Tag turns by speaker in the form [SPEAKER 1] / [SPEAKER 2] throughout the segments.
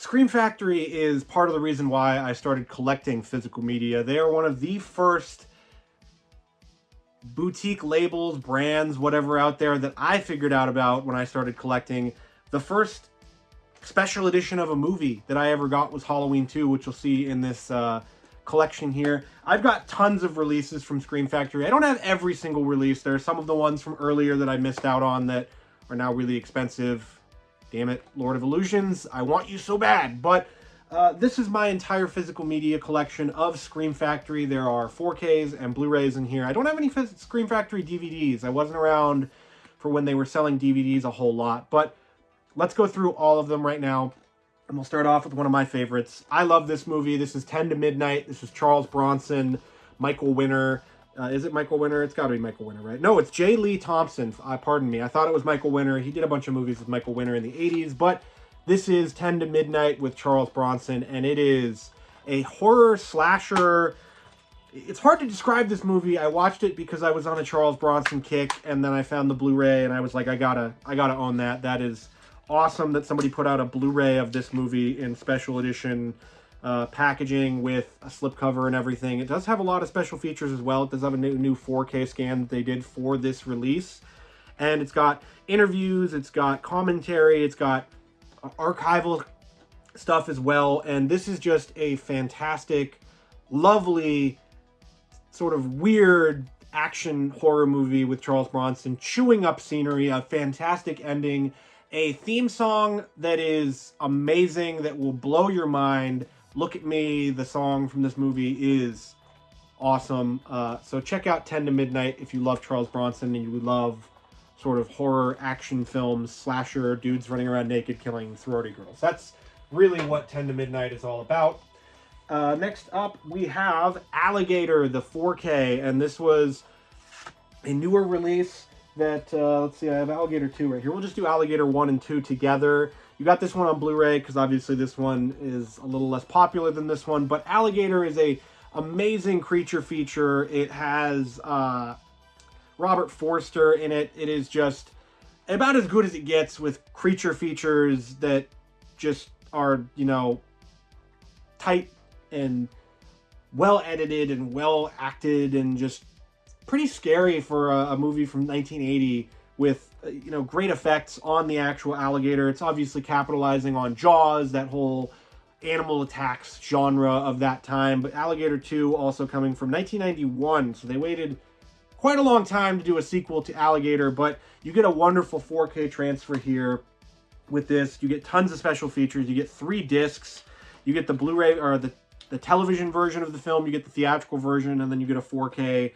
[SPEAKER 1] Scream Factory is part of the reason why I started collecting physical media. They are one of the first boutique labels, brands, whatever out there that I figured out about when I started collecting. The first special edition of a movie that I ever got was Halloween 2, which you'll see in this collection here. I've got tons of releases from Scream Factory. I don't have every single release. There are some of the ones from earlier that I missed out on that are now really expensive. Damn it, Lord of Illusions, I want you so bad. But this is my entire physical media collection of Scream Factory. There are 4Ks and Blu-rays in here. I don't have any Scream Factory DVDs. I wasn't around for when they were selling DVDs a whole lot. But let's go through all of them right now. And we'll start off with one of my favorites. I love this movie. This is 10 to Midnight. This is Charles Bronson, Michael Winner. Is it Michael Winner? It's got to be Michael Winner, right? No, it's J. Lee Thompson. Pardon me. I thought it was Michael Winner. He did a bunch of movies with Michael Winner in the 80s, but this is 10 to Midnight with Charles Bronson, and it is a horror slasher. It's hard to describe this movie. I watched it because I was on a Charles Bronson kick, and then I found the Blu-ray, and I was like, I gotta own that. That is awesome that somebody put out a Blu-ray of this movie in special edition packaging with a slipcover and everything. It does have a lot of special features as well. It does have a new 4K scan that they did for this release. And it's got interviews, it's got commentary, it's got archival stuff as well. And this is just a fantastic, lovely, sort of weird action horror movie with Charles Bronson, chewing up scenery, a fantastic ending, a theme song that is amazing, that will blow your mind. Look at Me, the song from this movie, is awesome. So check out 10 to Midnight if you love Charles Bronson and you love sort of horror action films, slasher, dudes running around naked killing sorority girls. That's really what 10 to Midnight is all about. Next up, we have Alligator, the 4K, and this was a newer release that, let's see, I have Alligator 2 right here. We'll just do Alligator 1 and 2 together. You got this one on Blu-ray because obviously this one is a little less popular than this one, but Alligator is a amazing creature feature. It has Robert Forster in it. It is just about as good as it gets with creature features that just are, you know, tight and well edited and well acted and just pretty scary for a movie from 1980 with, you know, great effects on the actual alligator. It's obviously capitalizing on Jaws, that whole animal attacks genre of that time. But Alligator 2 also coming from 1991, so they waited quite a long time to do a sequel to Alligator, but you get a wonderful 4K transfer here with this. You get tons of special features. You get 3 discs. You get the Blu-ray, or the television version of the film. You get the theatrical version, and then you get a 4K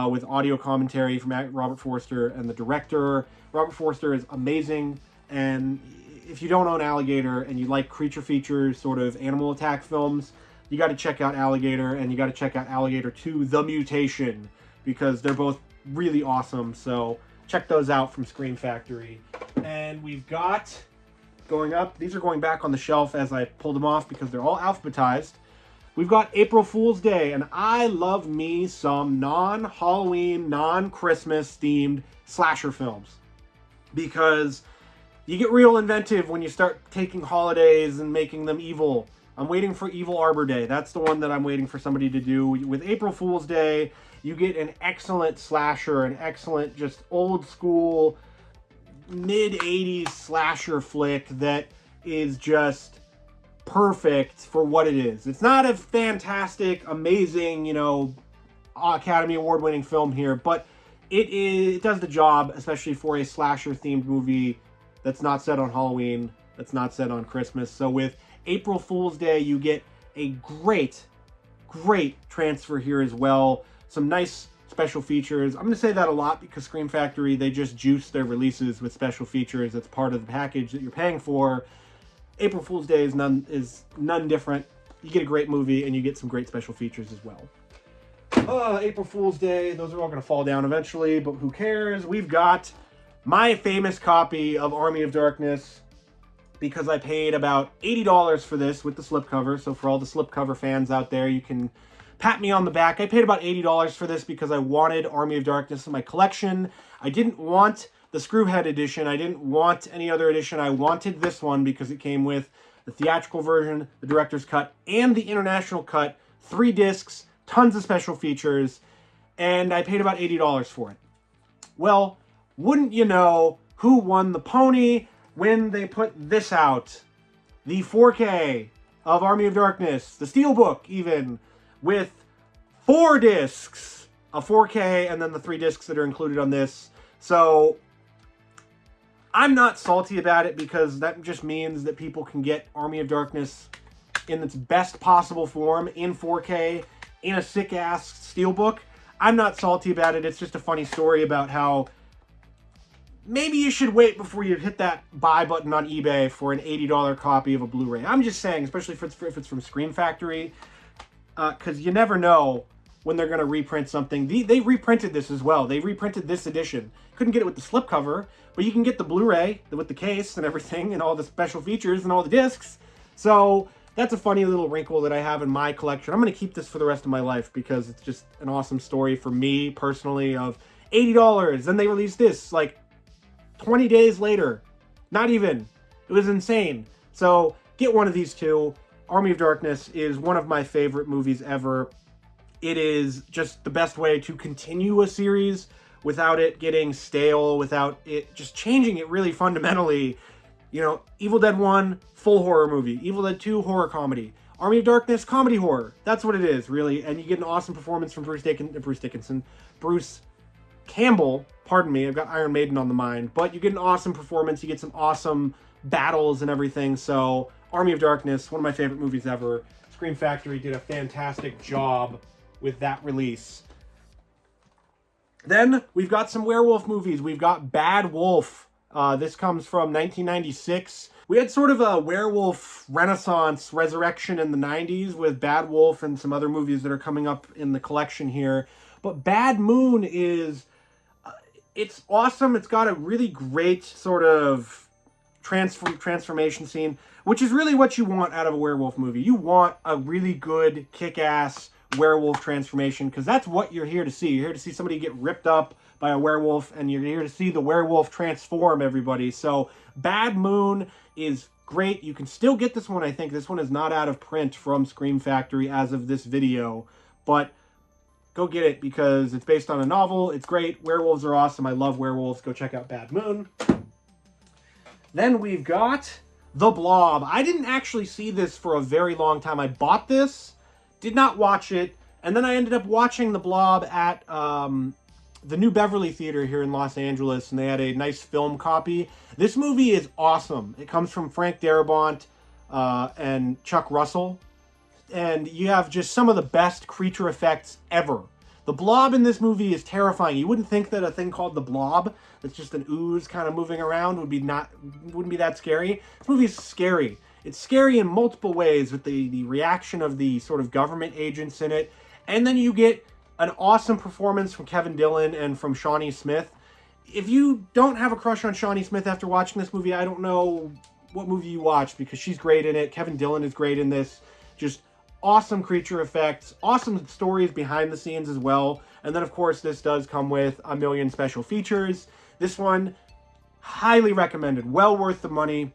[SPEAKER 1] with audio commentary from Robert Forster and the director. Robert Forster is amazing, and if you don't own Alligator and you like creature features, sort of animal attack films, you got to check out Alligator, and you got to check out Alligator 2, The Mutation, because they're both really awesome. So check those out from Scream Factory. And we've got, going up, these are going back on the shelf as I pulled them off because they're all alphabetized. We've got April Fool's Day, and I love me some non-Halloween, non-Christmas themed slasher films, because you get real inventive when you start taking holidays and making them evil. I'm waiting for Evil Arbor Day. That's the one that I'm waiting for somebody to do. With April Fool's Day, you get an excellent slasher, an excellent, just old school, mid-80s slasher flick that is just perfect for what it is. It's not a fantastic, amazing, you know, Academy Award winning film here, but it does the job, especially for a slasher themed movie that's not set on Halloween, that's not set on Christmas. So with April Fool's Day, you get a great transfer here as well. Some nice special features. I'm going to say that a lot because Scream Factory, they just juice their releases with special features. That's part of the package that you're paying for. April Fool's Day is none different. You get a great movie and you get some great special features as well. April Fool's Day, those are all going to fall down eventually, but who cares? We've got my famous copy of Army of Darkness, because I paid about $80 for this with the slipcover. So for all the slipcover fans out there, you can pat me on the back. I paid about $80 for this because I wanted Army of Darkness in my collection. I didn't want the Screwhead edition. I didn't want any other edition. I wanted this one because it came with the theatrical version, the director's cut, and the international cut. 3 discs, tons of special features, and I paid about $80 for it. Well, wouldn't you know who won the pony when they put this out? The 4K of Army of Darkness, the Steelbook even, with 4 discs, a 4K, and then the 3 discs that are included on this. So I'm not salty about it because that just means that people can get Army of Darkness in its best possible form, in 4K, in a sick-ass Steelbook. I'm not salty about it. It's just a funny story about how maybe you should wait before you hit that buy button on eBay for an $80 copy of a Blu-ray. I'm just saying, especially if it's from Scream Factory, because you never know when they're going to reprint something. They reprinted this as well. They reprinted this edition. Couldn't get it with the slipcover, but you can get the Blu-ray with the case and everything and all the special features and all the discs. So that's a funny little wrinkle that I have in my collection. I'm going to keep this for the rest of my life because it's just an awesome story for me personally of $80. Then they released this like 20 days later. Not even. It was insane. So get one of these two. Army of Darkness is one of my favorite movies ever. It is just the best way to continue a series without it getting stale, without it just changing it really fundamentally. You know, Evil Dead 1, full horror movie. Evil Dead 2, horror comedy. Army of Darkness, comedy horror. That's what it is, really. And you get an awesome performance from Bruce Campbell. Pardon me, I've got Iron Maiden on the mind. But you get an awesome performance. You get some awesome battles and everything. So, Army of Darkness, one of my favorite movies ever. Scream Factory did a fantastic job with that release. Then, we've got some werewolf movies. We've got Bad Wolf. This comes from 1996. We had sort of a werewolf renaissance resurrection in the 90s with Bad Wolf and some other movies that are coming up in the collection here. But Bad Moon is, it's awesome. It's got a really great sort of transformation scene, which is really what you want out of a werewolf movie. You want a really good, kick-ass werewolf transformation because that's what you're here to see. You're here to see somebody get ripped up by a werewolf, and you're here to see the werewolf transform everybody. So Bad Moon is great. You can still get this one, I think. This one is not out of print from Scream Factory as of this video, but go get it because it's based on a novel. It's great. Werewolves are awesome. I love werewolves. Go check out Bad Moon. Then we've got The Blob. I didn't actually see this for a very long time. I bought this, did not watch it, and then I ended up watching The Blob at the New Beverly Theater here in Los Angeles, and they had a nice film copy. This movie is awesome. It comes from Frank Darabont and Chuck Russell, and you have just some of the best creature effects ever. The Blob in this movie is terrifying. You wouldn't think that a thing called the Blob, that's just an ooze kind of moving around, wouldn't be that scary. This movie is scary. It's scary in multiple ways with the reaction of the sort of government agents in it, and then you get an awesome performance from Kevin Dillon and from Shawnee Smith. If you don't have a crush on Shawnee Smith after watching this movie, I don't know what movie you watched because she's great in it. Kevin Dillon is great in this. Just awesome creature effects, awesome stories behind the scenes as well. And then, of course, this does come with a million special features. This one, highly recommended. Well worth the money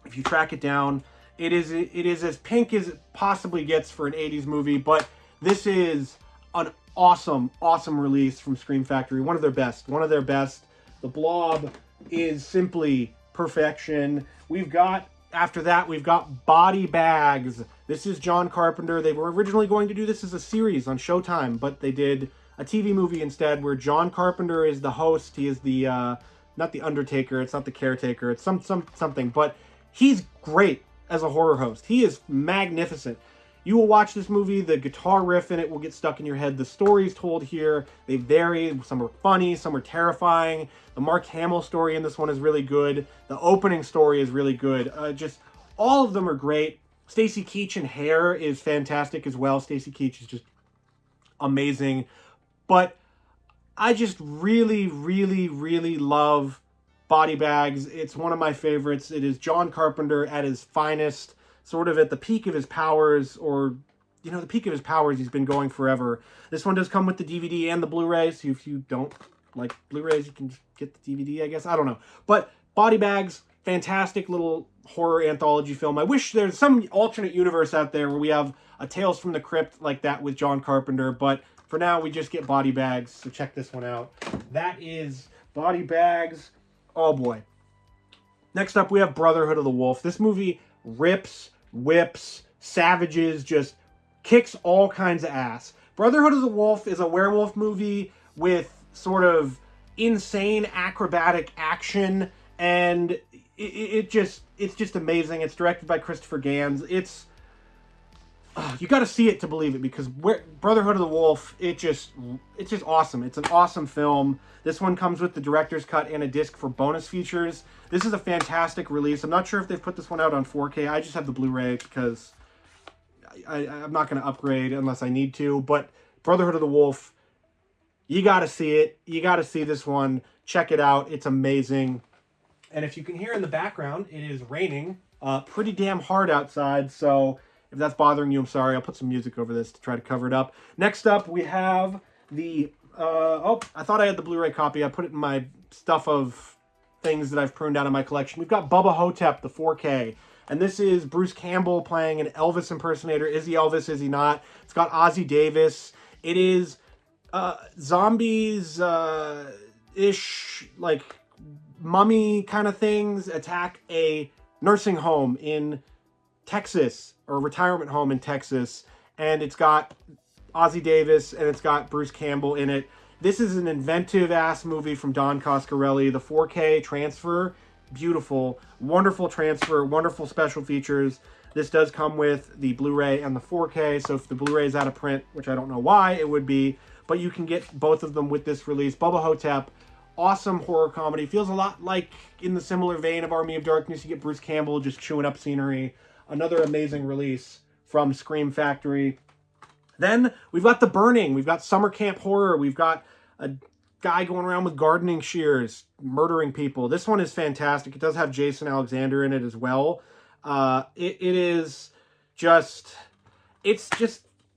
[SPEAKER 1] if you track it down. It is as pink as it possibly gets for an 80s movie, but this is an awesome release from Scream Factory. One of their best. The Blob is simply perfection. After that, we've got Body Bags. This is John Carpenter. They were originally going to do this as a series on Showtime, but they did a TV movie instead where John Carpenter is the host. He is the, not the Undertaker, it's not the Caretaker, it's something, but he's great as a horror host. He is magnificent. You will watch this movie, the guitar riff in it will get stuck in your head. The stories told here, they vary. Some are funny, some are terrifying. The Mark Hamill story in this one is really good. The opening story is really good. Just all of them are great. Stacy Keach in Hair is fantastic as well. Stacy Keach is just amazing. But I just really love Body Bags. It's one of my favorites. It is John Carpenter at his finest, sort of at the peak of his powers, or, you know, the peak of his powers. He's been going forever. This one does come with the DVD and the Blu-ray, so if you don't like Blu-rays, you can just get the DVD, I guess. I don't know. But Body Bags, fantastic little horror anthology film. I wish there's some alternate universe out there where we have a Tales from the Crypt like that with John Carpenter, but for now we just get Body Bags, so check this one out. That is Body Bags. Oh boy. Next up, we have Brotherhood of the Wolf. This movie rips, whips, savages, just kicks all kinds of ass. Brotherhood of the Wolf is a werewolf movie with sort of insane acrobatic action, and it's just amazing. It's directed by Christopher Gans. It's you got to see it to believe it, because Brotherhood of the Wolf, it's just awesome. It's an awesome film. This one comes with the director's cut and a disc for bonus features. This is a fantastic release. I'm not sure if they've put this one out on 4K. I just have the Blu-ray because I'm not going to upgrade unless I need to. But Brotherhood of the Wolf, you got to see it. You got to see this one. Check it out. It's amazing. And if you can hear in the background, it is raining pretty damn hard outside. So if that's bothering you, I'm sorry. I'll put some music over this to try to cover it up. Next up, we have the... oh, I thought I had the Blu-ray copy. I put it in my stuff of things that I've pruned out of my collection. We've got Bubba Hotep, the 4K. And this is Bruce Campbell playing an Elvis impersonator. Is he Elvis? Is he not? It's got Ozzie Davis. It is zombies-ish, like mummy kind of things attack a nursing home in Texas, or a retirement home in Texas. And it's got Ozzie Davis and it's got Bruce Campbell in it. This is an inventive-ass movie from Don Coscarelli. The 4K transfer, beautiful. Wonderful transfer, wonderful special features. This does come with the Blu-ray and the 4K, so if the Blu-ray is out of print, which I don't know why it would be, but you can get both of them with this release. Bubba Hotep, awesome horror comedy. Feels a lot like, in the similar vein of Army of Darkness, you get Bruce Campbell just chewing up scenery. Another amazing release from Scream Factory. Then we've got The Burning. We've got summer camp horror. We've got a guy going around with gardening shears, murdering people. This one is fantastic. It does have Jason Alexander in it as well. It's just,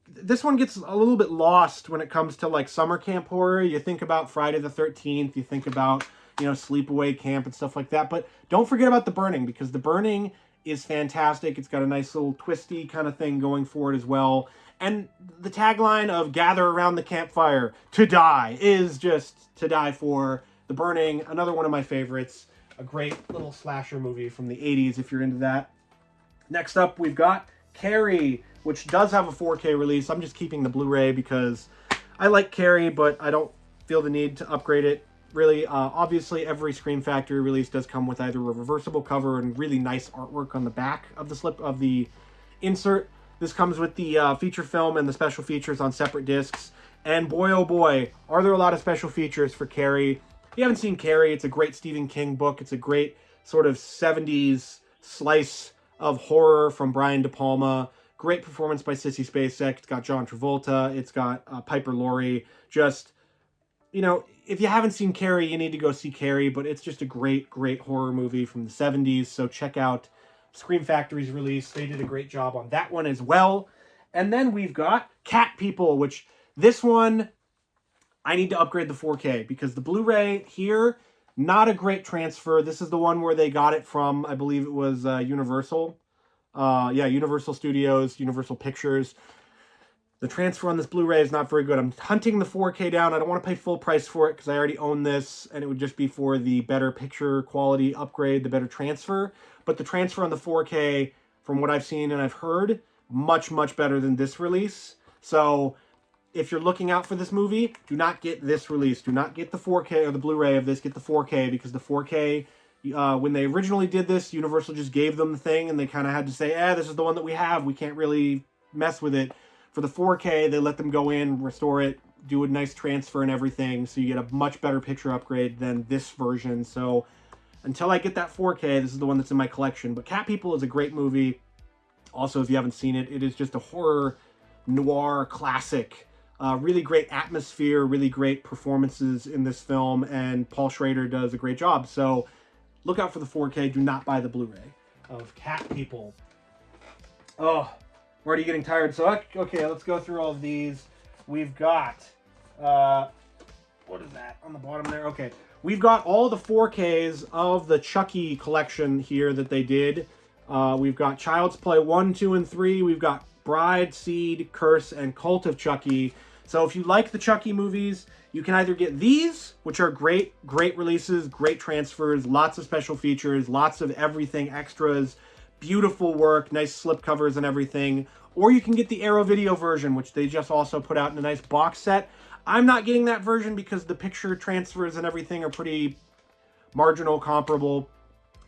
[SPEAKER 1] this one gets a little bit lost when it comes to like summer camp horror. You think about Friday the 13th, you think about, you know, sleepaway camp and stuff like that. But don't forget about The Burning, because The Burning is fantastic. It's got a nice little twisty kind of thing going for it as well. And the tagline of "Gather around the campfire to die" is just to die for. The Burning, another one of my favorites. A great little slasher movie from the 80s if you're into that. Next up, we've got Carrie, which does have a 4K release. I'm just keeping the Blu-ray because I like Carrie, but I don't feel the need to upgrade it. Really, obviously, every Scream Factory release does come with either a reversible cover and really nice artwork on the back of the slip of the insert. This comes with the feature film and the special features on separate discs. And boy, oh boy, are there a lot of special features for Carrie. If you haven't seen Carrie, it's a great Stephen King book. It's a great sort of 70s slice of horror from Brian De Palma. Great performance by Sissy Spacek. It's got John Travolta. It's got Piper Laurie. Just, you know, if you haven't seen Carrie, you need to go see Carrie. But it's just a great, great horror movie from the 70s. So check out Scream Factory's release. They did a great job on that one as well. And then we've got Cat People, which this one, I need to upgrade the 4K because the Blu-ray here, not a great transfer. This is the one where they got it from, I believe it was Universal. Yeah, Universal Studios, Universal Pictures. The transfer on this Blu-ray is not very good. I'm hunting the 4K down. I don't want to pay full price for it because I already own this, and it would just be for the better picture quality upgrade, the better transfer. But the transfer on the 4K, from what I've seen and I've heard, much, much better than this release. So if you're looking out for this movie, do not get this release. Do not get the 4K or the Blu-ray of this. Get the 4K, because the 4K, when they originally did this, Universal just gave them the thing, and they kind of had to say, this is the one that we have. We can't really mess with it. For the 4K, they let them go in, restore it, do a nice transfer and everything, so you get a much better picture upgrade than this version. So until I get that 4K, this is the one that's in my collection. But Cat People is a great movie. Also, if you haven't seen it, it is just a horror noir classic. Really great atmosphere, really great performances in this film, and Paul Schrader does a great job. So look out for the 4K. Do not buy the Blu-ray of Cat People. Oh, I'm already getting tired. So, okay, let's go through all of these. We've got what is that on the bottom there? Okay. We've got all the 4Ks of the Chucky collection here that they did. We've got Child's Play 1, 2, and 3. We've got Bride, Seed, Curse, and Cult of Chucky. So if you like the Chucky movies, you can either get these, which are great releases, great transfers, lots of special features, lots of everything, extras, beautiful work, nice slipcovers and everything. Or you can get the Arrow Video version, which they just also put out in a nice box set. I'm not getting that version because the picture transfers and everything are pretty marginal, comparable.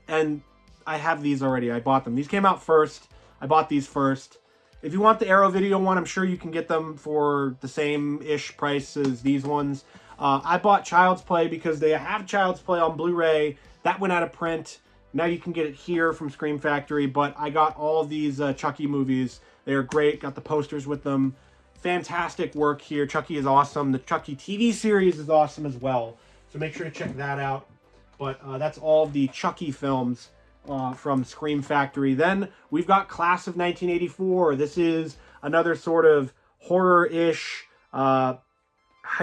[SPEAKER 1] And I have these already. I bought them. These came out first. I bought these first. If you want the Arrow Video one, I'm sure you can get them for the same-ish price as these ones. I bought Child's Play because they have Child's Play on Blu-ray. That went out of print. Now you can get it here from Scream Factory. But I got all of these Chucky movies. They are great. Got the posters with them. Fantastic work here. Chucky is awesome. The Chucky TV series is awesome as well. So make sure to check that out. But that's all of the Chucky films from Scream Factory. Then we've got Class of 1984. This is another sort of horror-ish high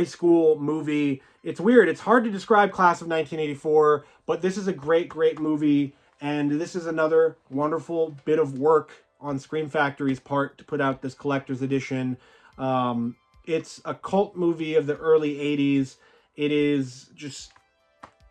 [SPEAKER 1] school movie. It's weird. It's hard to describe Class of 1984, but this is a great movie. And this is another wonderful bit of work on Scream Factory's part to put out this collector's edition. It's a cult movie of the early 80s. It is just,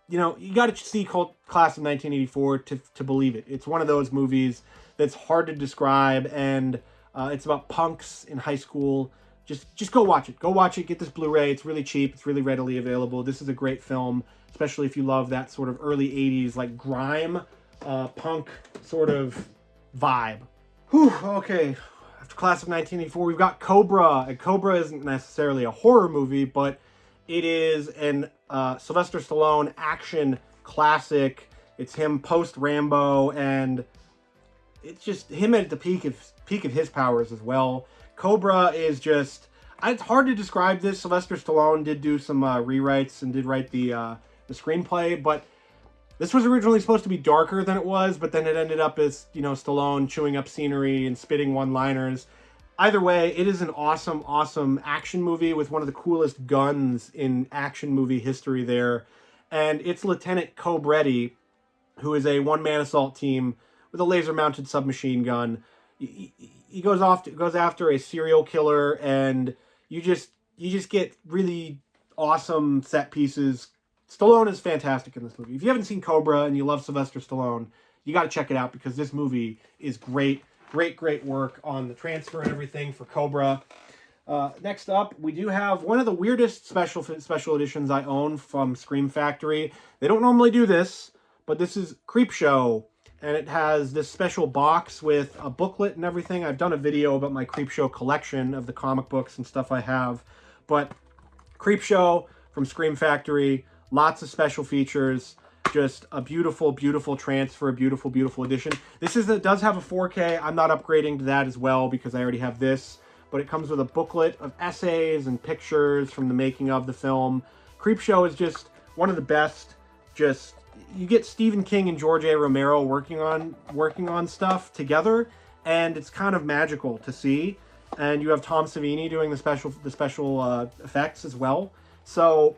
[SPEAKER 1] you know, you got to see Class of 1984 to believe it. It's one of those movies that's hard to describe, and it's about punks in high school. Just go watch it. Go watch it. Get this Blu-ray. It's really cheap. It's really readily available. This is a great film, especially if you love that sort of early 80s, like grime, punk sort of vibe. Whew, okay. After Class of 1984, we've got Cobra. And Cobra isn't necessarily a horror movie, but it is an Sylvester Stallone action classic. It's him post-Rambo, and it's just him at the peak of his powers as well. Cobra is just... It's hard to describe this. Sylvester Stallone did do some rewrites and did write the screenplay, but this was originally supposed to be darker than it was, but then it ended up as, you know, Stallone chewing up scenery and spitting one-liners. Either way, it is an awesome action movie with one of the coolest guns in action movie history there. And it's Lieutenant Cobretti, who is a one-man assault team with a laser-mounted submachine gun. He goes after a serial killer, and you just get really awesome set pieces. Stallone is fantastic in this movie. If you haven't seen Cobra and you love Sylvester Stallone, you got to check it out because this movie is great. Great work on the transfer and everything for Cobra. Next up, we do have one of the weirdest special editions I own from Scream Factory. They don't normally do this, but this is Creepshow. And it has this special box with a booklet and everything. I've done a video about my Creepshow collection of the comic books and stuff I have. But Creepshow from Scream Factory, lots of special features. Just a beautiful transfer, a beautiful edition. This does have a 4K. I'm not upgrading to that as well because I already have this. But it comes with a booklet of essays and pictures from the making of the film. Creepshow is just one of the best. You get Stephen King and George A. Romero working on stuff together, and it's kind of magical to see. And you have Tom Savini doing the special effects as well. So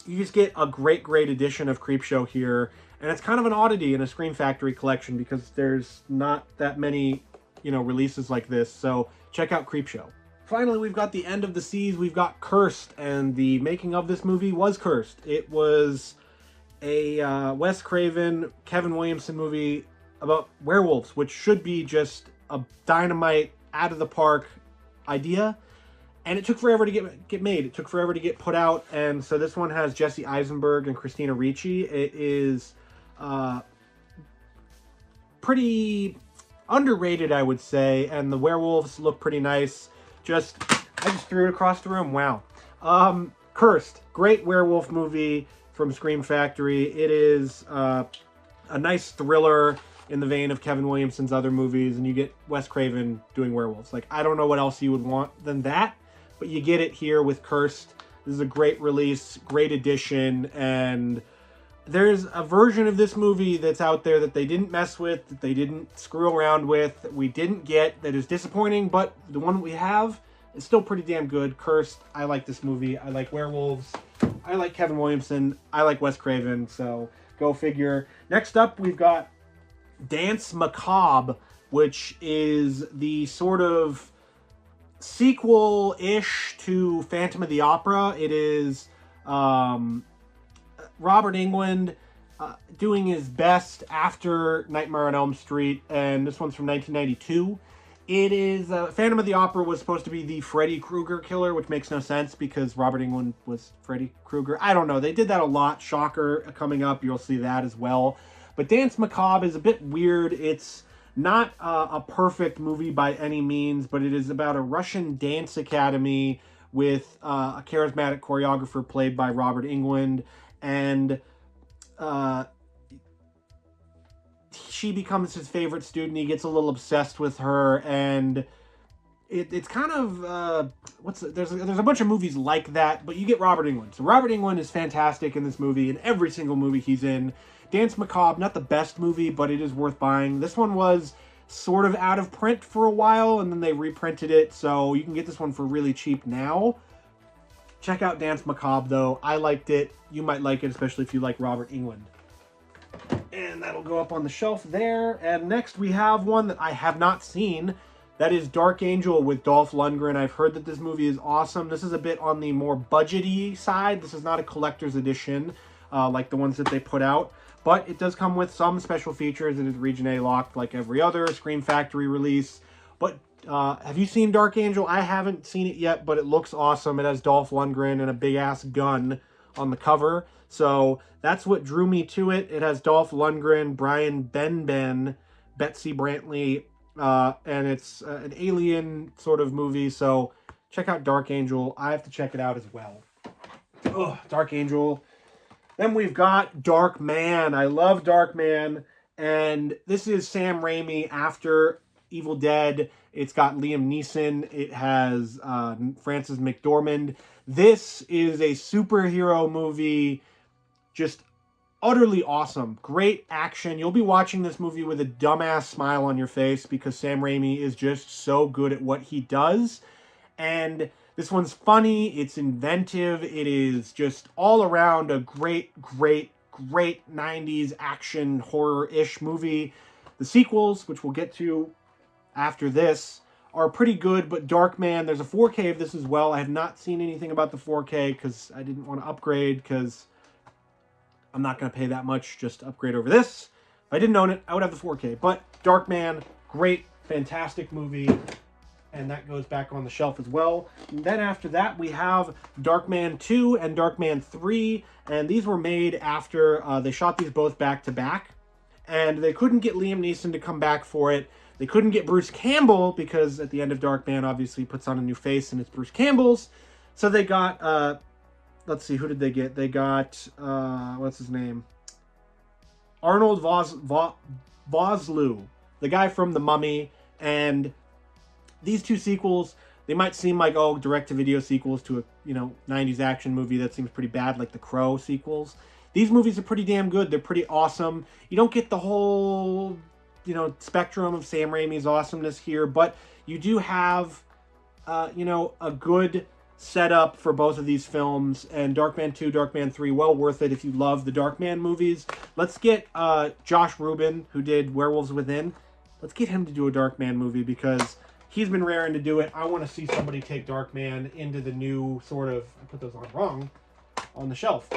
[SPEAKER 1] you just get a great edition of Creepshow here, and it's kind of an oddity in a Scream Factory collection because there's not that many, you know, releases like this. So check out Creepshow. Finally, we've got The End of the Seas. We've got Cursed, and the making of this movie was Cursed. It was a Wes Craven, Kevin Williamson movie about werewolves, which should be just a dynamite, out-of-the-park idea. And it took forever to get made. It took forever to get put out. And so this one has Jesse Eisenberg and Christina Ricci. It is pretty underrated, I would say. And the werewolves look pretty nice. I just threw it across the room. Wow. Cursed. Great werewolf movie from Scream Factory. It is a nice thriller in the vein of Kevin Williamson's other movies, and you get Wes Craven doing werewolves. Like, I don't know what else you would want than that, but you get it here with Cursed. This is a great release, great edition, and there's a version of this movie that's out there that they didn't mess with, that they didn't screw around with, that we didn't get, that is disappointing, but the one we have is still pretty damn good. Cursed. I like this movie. I like werewolves. I like Kevin Williamson. I like Wes Craven, so go figure. Next up, we've got Danse Macabre, which is the sort of sequel-ish to Phantom of the Opera. It is Robert Englund doing his best after Nightmare on Elm Street, and this one's from 1992. It is, Phantom of the Opera was supposed to be the Freddy Krueger killer, which makes no sense because Robert Englund was Freddy Krueger. I don't know. They did that a lot. Shocker coming up. You'll see that as well. But Danse Macabre is a bit weird. It's not a perfect movie by any means, but it is about a Russian dance academy with a charismatic choreographer played by Robert Englund, and she becomes his favorite student. He gets a little obsessed with her, and it's kind of there's a bunch of movies like that, but you get Robert Englund. So Robert Englund is fantastic in this movie, in every single movie he's in. Danse Macabre, not the best movie, but it is worth buying. This one was sort of out of print for a while, and then they reprinted it, so you can get this one for really cheap now. Check out Danse Macabre, though. I liked it. You might like it, especially if you like Robert Englund. And that'll go up on the shelf there. And next we have one that I have not seen. That is Dark Angel with Dolph Lundgren. I've heard that this movie is awesome. This is a bit on the more budgety side. This is not a collector's edition like the ones that they put out. But it does come with some special features. It is Region A locked like every other Scream Factory release. But have you seen Dark Angel? I haven't seen it yet, but it looks awesome. It has Dolph Lundgren and a big-ass gun on the cover. So that's what drew me to it. It has Dolph Lundgren, Brian Benben, Betsy Brantley, and it's an alien sort of movie. So check out Dark Angel. I have to check it out as well. Oh, Dark Angel. Then we've got Darkman. I love Darkman. And this is Sam Raimi after Evil Dead. It's got Liam Neeson. It has Frances McDormand. This is a superhero movie. Just utterly awesome. Great action. You'll be watching this movie with a dumbass smile on your face because Sam Raimi is just so good at what he does. And this one's funny. It's inventive. It is just all around a great 90s action horror-ish movie. The sequels, which we'll get to after this, are pretty good, but Darkman, there's a 4K of this as well. I have not seen anything about the 4K because I didn't want to upgrade because I'm not going to pay that much just to upgrade over this. If I didn't own it, I would have the 4K. But Darkman, great, fantastic movie. And that goes back on the shelf as well. And then after that, we have Darkman 2 and Darkman 3. And these were made after they shot these both back to back. And they couldn't get Liam Neeson to come back for it. They couldn't get Bruce Campbell because at the end of Darkman, obviously, he puts on a new face and it's Bruce Campbell's. So they got... let's see, who did they get? They got, what's his name? Arnold Vosloo, the guy from The Mummy. And these two sequels, they might seem like, oh, direct-to-video sequels to a, 90s action movie that seems pretty bad, like the Crow sequels. These movies are pretty damn good. They're pretty awesome. You don't get the whole, spectrum of Sam Raimi's awesomeness here, but you do have, a good setup for both of these films, and Darkman 2, Darkman 3, well worth it if you love the Darkman movies. Let's get Josh Rubin, who did Werewolves Within, let's get him to do a Darkman movie because he's been raring to do it. I want to see somebody take Darkman into the new sort of, I put those on wrong, on the shelf,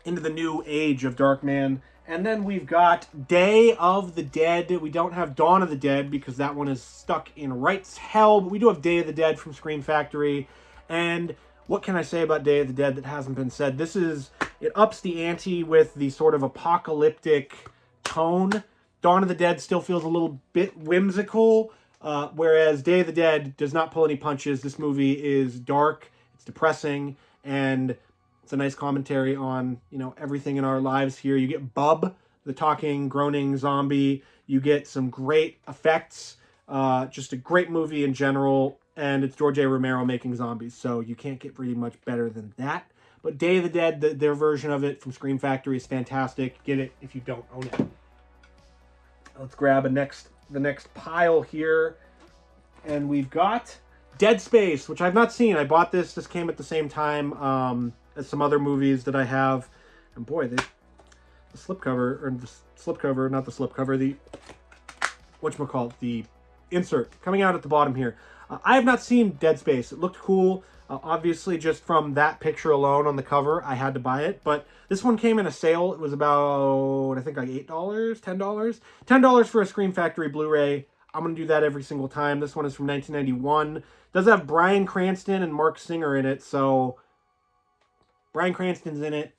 [SPEAKER 1] into the new age of Darkman. And then we've got Day of the Dead. We don't have Dawn of the Dead because that one is stuck in rights hell, but we do have Day of the Dead from Scream Factory. And what can I say about Day of the Dead that hasn't been said? It ups the ante with the sort of apocalyptic tone. Dawn of the Dead still feels a little bit whimsical, whereas Day of the Dead does not pull any punches. This movie is dark, it's depressing, and it's a nice commentary on, everything in our lives here. You get Bub, the talking, groaning zombie. You get some great effects. Just a great movie in general. And it's George A. Romero making zombies. So you can't get really much better than that. But Day of the Dead, their version of it from Scream Factory is fantastic. Get it if you don't own it. Let's grab the next pile here. And we've got Dead Space, which I've not seen. I bought this. This came at the same time. as some other movies that I have. And boy, the slipcover, or the slipcover, not the slipcover, the, whatchamacallit, the insert coming out at the bottom here. I have not seen Dead Space. It looked cool. Obviously, just from that picture alone on the cover, I had to buy it. But this one came in a sale. It was about, I think, like $8, $10? $10 for a Scream Factory Blu-ray. I'm going to do that every single time. This one is from 1991. It does have Bryan Cranston and Mark Singer in it, so Bryan Cranston's in it.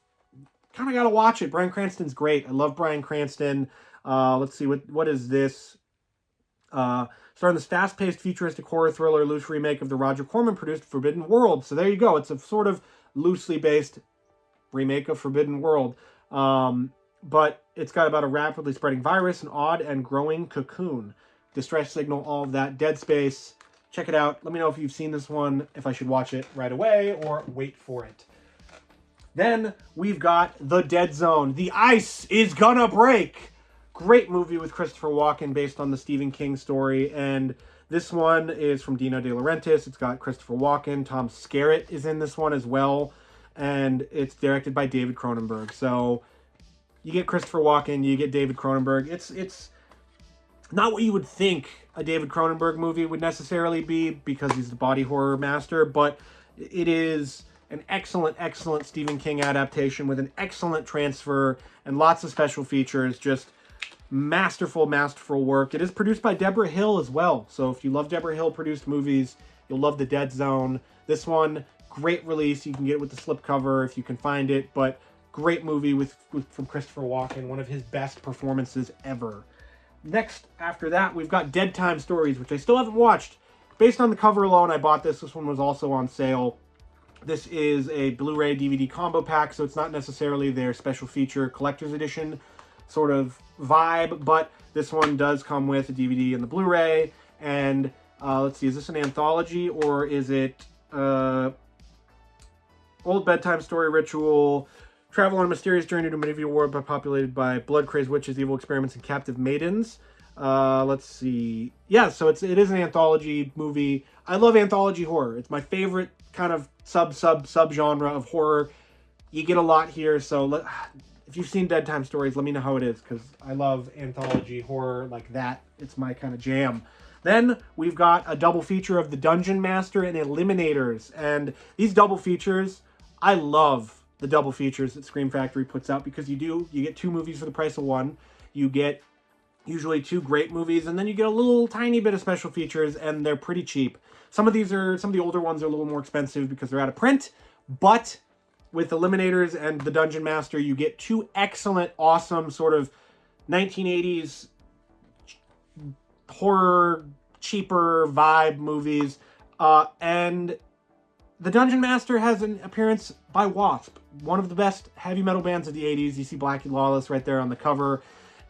[SPEAKER 1] Kind of got to watch it. Bryan Cranston's great. I love Bryan Cranston. Let's see, what is this? Starring this fast-paced futuristic horror thriller loose remake of the Roger Corman-produced Forbidden World. So there you go. It's a sort of loosely based remake of Forbidden World. But it's got about a rapidly spreading virus, an odd and growing cocoon. Distress signal, all of that. Dead Space. Check it out. Let me know if you've seen this one, if I should watch it right away or wait for it. Then we've got The Dead Zone. The ice is gonna break. Great movie with Christopher Walken based on the Stephen King story. And this one is from Dino De Laurentiis. It's got Christopher Walken. Tom Skerritt is in this one as well. And it's directed by David Cronenberg. So you get Christopher Walken, you get David Cronenberg. It's not what you would think a David Cronenberg movie would necessarily be because he's the body horror master. But it is an excellent, excellent Stephen King adaptation with an excellent transfer and lots of special features. Just masterful, masterful work. It is produced by Deborah Hill as well. So if you love Deborah Hill produced movies, you'll love The Dead Zone. This one, great release. You can get it with the slipcover if you can find it. But great movie from Christopher Walken. One of his best performances ever. Next, after that, we've got Dead Time Stories, which I still haven't watched. Based on the cover alone, I bought this. This one was also on sale. This is a Blu-ray DVD combo pack, so it's not necessarily their special feature collector's edition sort of vibe, but this one does come with a DVD and the Blu-ray. And let's see, is this an anthology or is it old bedtime story ritual? Travel on a mysterious journey to a medieval world populated by blood-crazed witches, evil experiments, and captive maidens. Let's see. Yeah, so it is an anthology movie. I love anthology horror. It's my favorite kind of sub-genre of horror. You get a lot here, so if you've seen Dead Time Stories, let me know how it is, because I love anthology horror like that. It's my kind of jam. Then we've got a double feature of The Dungeon Master and Eliminators. And these double features, I love the double features that Scream Factory puts out, because you get 2 movies for the price of 1. You get usually 2 great movies, and then you get a little tiny bit of special features, and they're pretty cheap. Some of the older ones are a little more expensive because they're out of print, but with Eliminators and The Dungeon Master, you get 2 excellent, awesome sort of 1980s horror, cheaper vibe movies. And The Dungeon Master has an appearance by Wasp, one of the best heavy metal bands of the 80s. You see Blackie Lawless right there on the cover.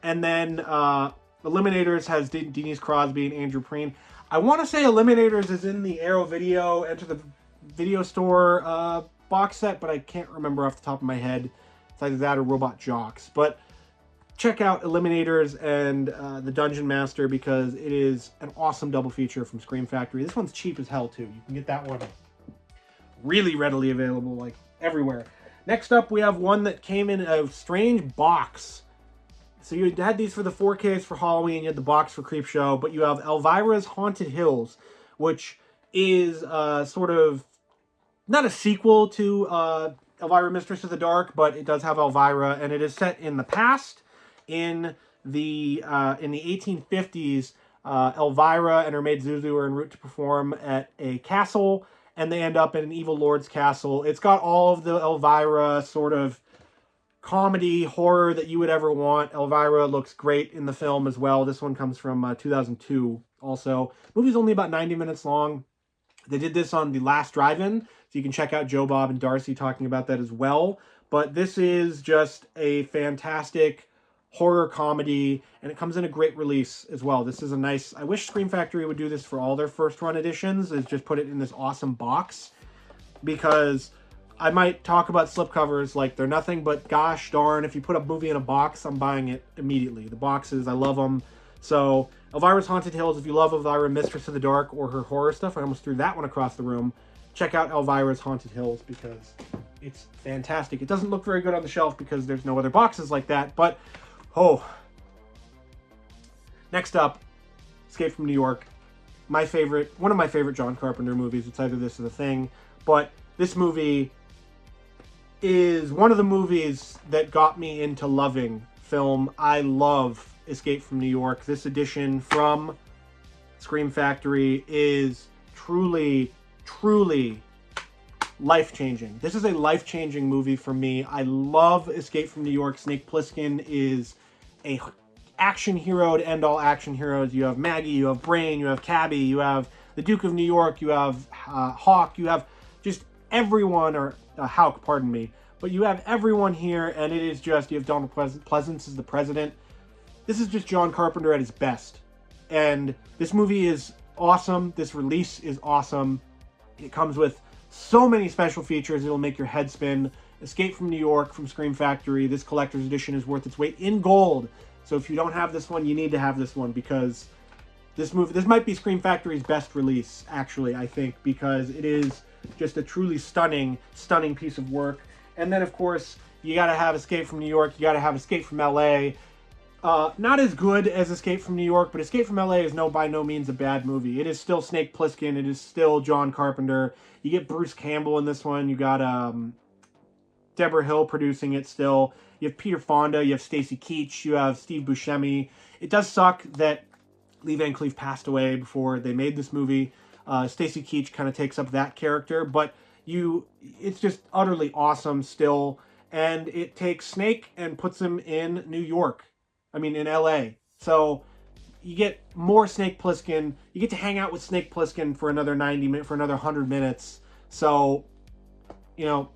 [SPEAKER 1] And then Eliminators has Denise Crosby and Andrew Preen. I want to say Eliminators is in the Arrow Video Enter the Video Store box set, but I can't remember off the top of my head. It's either that or Robot Jocks. But check out Eliminators and The Dungeon Master, because it is an awesome double feature from Scream Factory. This one's cheap as hell, too. You can get that one really readily available, like, everywhere. Next up, we have one that came in a strange box. So you had these for the 4Ks for Halloween, you had the box for Creepshow, but you have Alvira's Haunted Hills, which is sort of not a sequel to Elvira, Mistress of the Dark, but it does have Elvira, and it is set in the past. In the 1850s, Elvira and her maid Zuzu are en route to perform at a castle, and they end up in an evil lord's castle. It's got all of the Elvira sort of comedy, horror that you would ever want. Elvira looks great in the film as well. This one comes from 2002 also. The movie's only about 90 minutes long. They did this on The Last Drive-In, so you can check out Joe, Bob, and Darcy talking about that as well. But this is just a fantastic horror comedy, and it comes in a great release as well. This is a nice... I wish Scream Factory would do this for all their first-run editions, is just put it in this awesome box, because I might talk about slipcovers like they're nothing, but gosh darn, if you put a movie in a box, I'm buying it immediately. The boxes, I love them. So, Elvira's Haunted Hills, if you love Elvira, Mistress of the Dark, or her horror stuff, I almost threw that one across the room. Check out Elvira's Haunted Hills, because It's fantastic. It doesn't look very good on the shelf because there's no other boxes like that, but, oh. Next up, Escape from New York. One of my favorite John Carpenter movies. It's either this or The Thing, but this movie is one of the movies that got me into loving film. I love Escape from New York. This edition from Scream Factory is truly, truly life-changing. This is a life-changing movie for me. I love Escape from New York. Snake Plissken is a action hero to end all action heroes. You have Maggie, you have Brain, you have Cabby, you have the Duke of New York, you have Hawk, you have just everyone, or Hawk, pardon me, but you have everyone here, and it is just, you have Donald Pleasance as the president. This is just John Carpenter at his best, and this movie is awesome. This release is awesome. It comes with so many special features, it'll make your head spin. Escape from New York from Scream Factory. This collector's edition is worth its weight in gold. So if you don't have this one, you need to have this one, because this might be Scream Factory's best release, actually, I think, because it is just a truly stunning, stunning piece of work. And then, of course, you got to have Escape from New York. You got to have Escape from LA. Not as good as Escape from New York, but Escape from LA is by no means a bad movie. It is still Snake Plissken. It is still John Carpenter. You get Bruce Campbell in this one. You got Deborah Hill producing it still. You have Peter Fonda. You have Stacy Keach. You have Steve Buscemi. It does suck that Lee Van Cleef passed away before they made this movie. Stacy Keach kind of takes up that character, but it's just utterly awesome still. And it takes Snake and puts him in New York. I mean, in LA. So you get more Snake Plissken. You get to hang out with Snake Plissken for another 100 minutes. So, you know,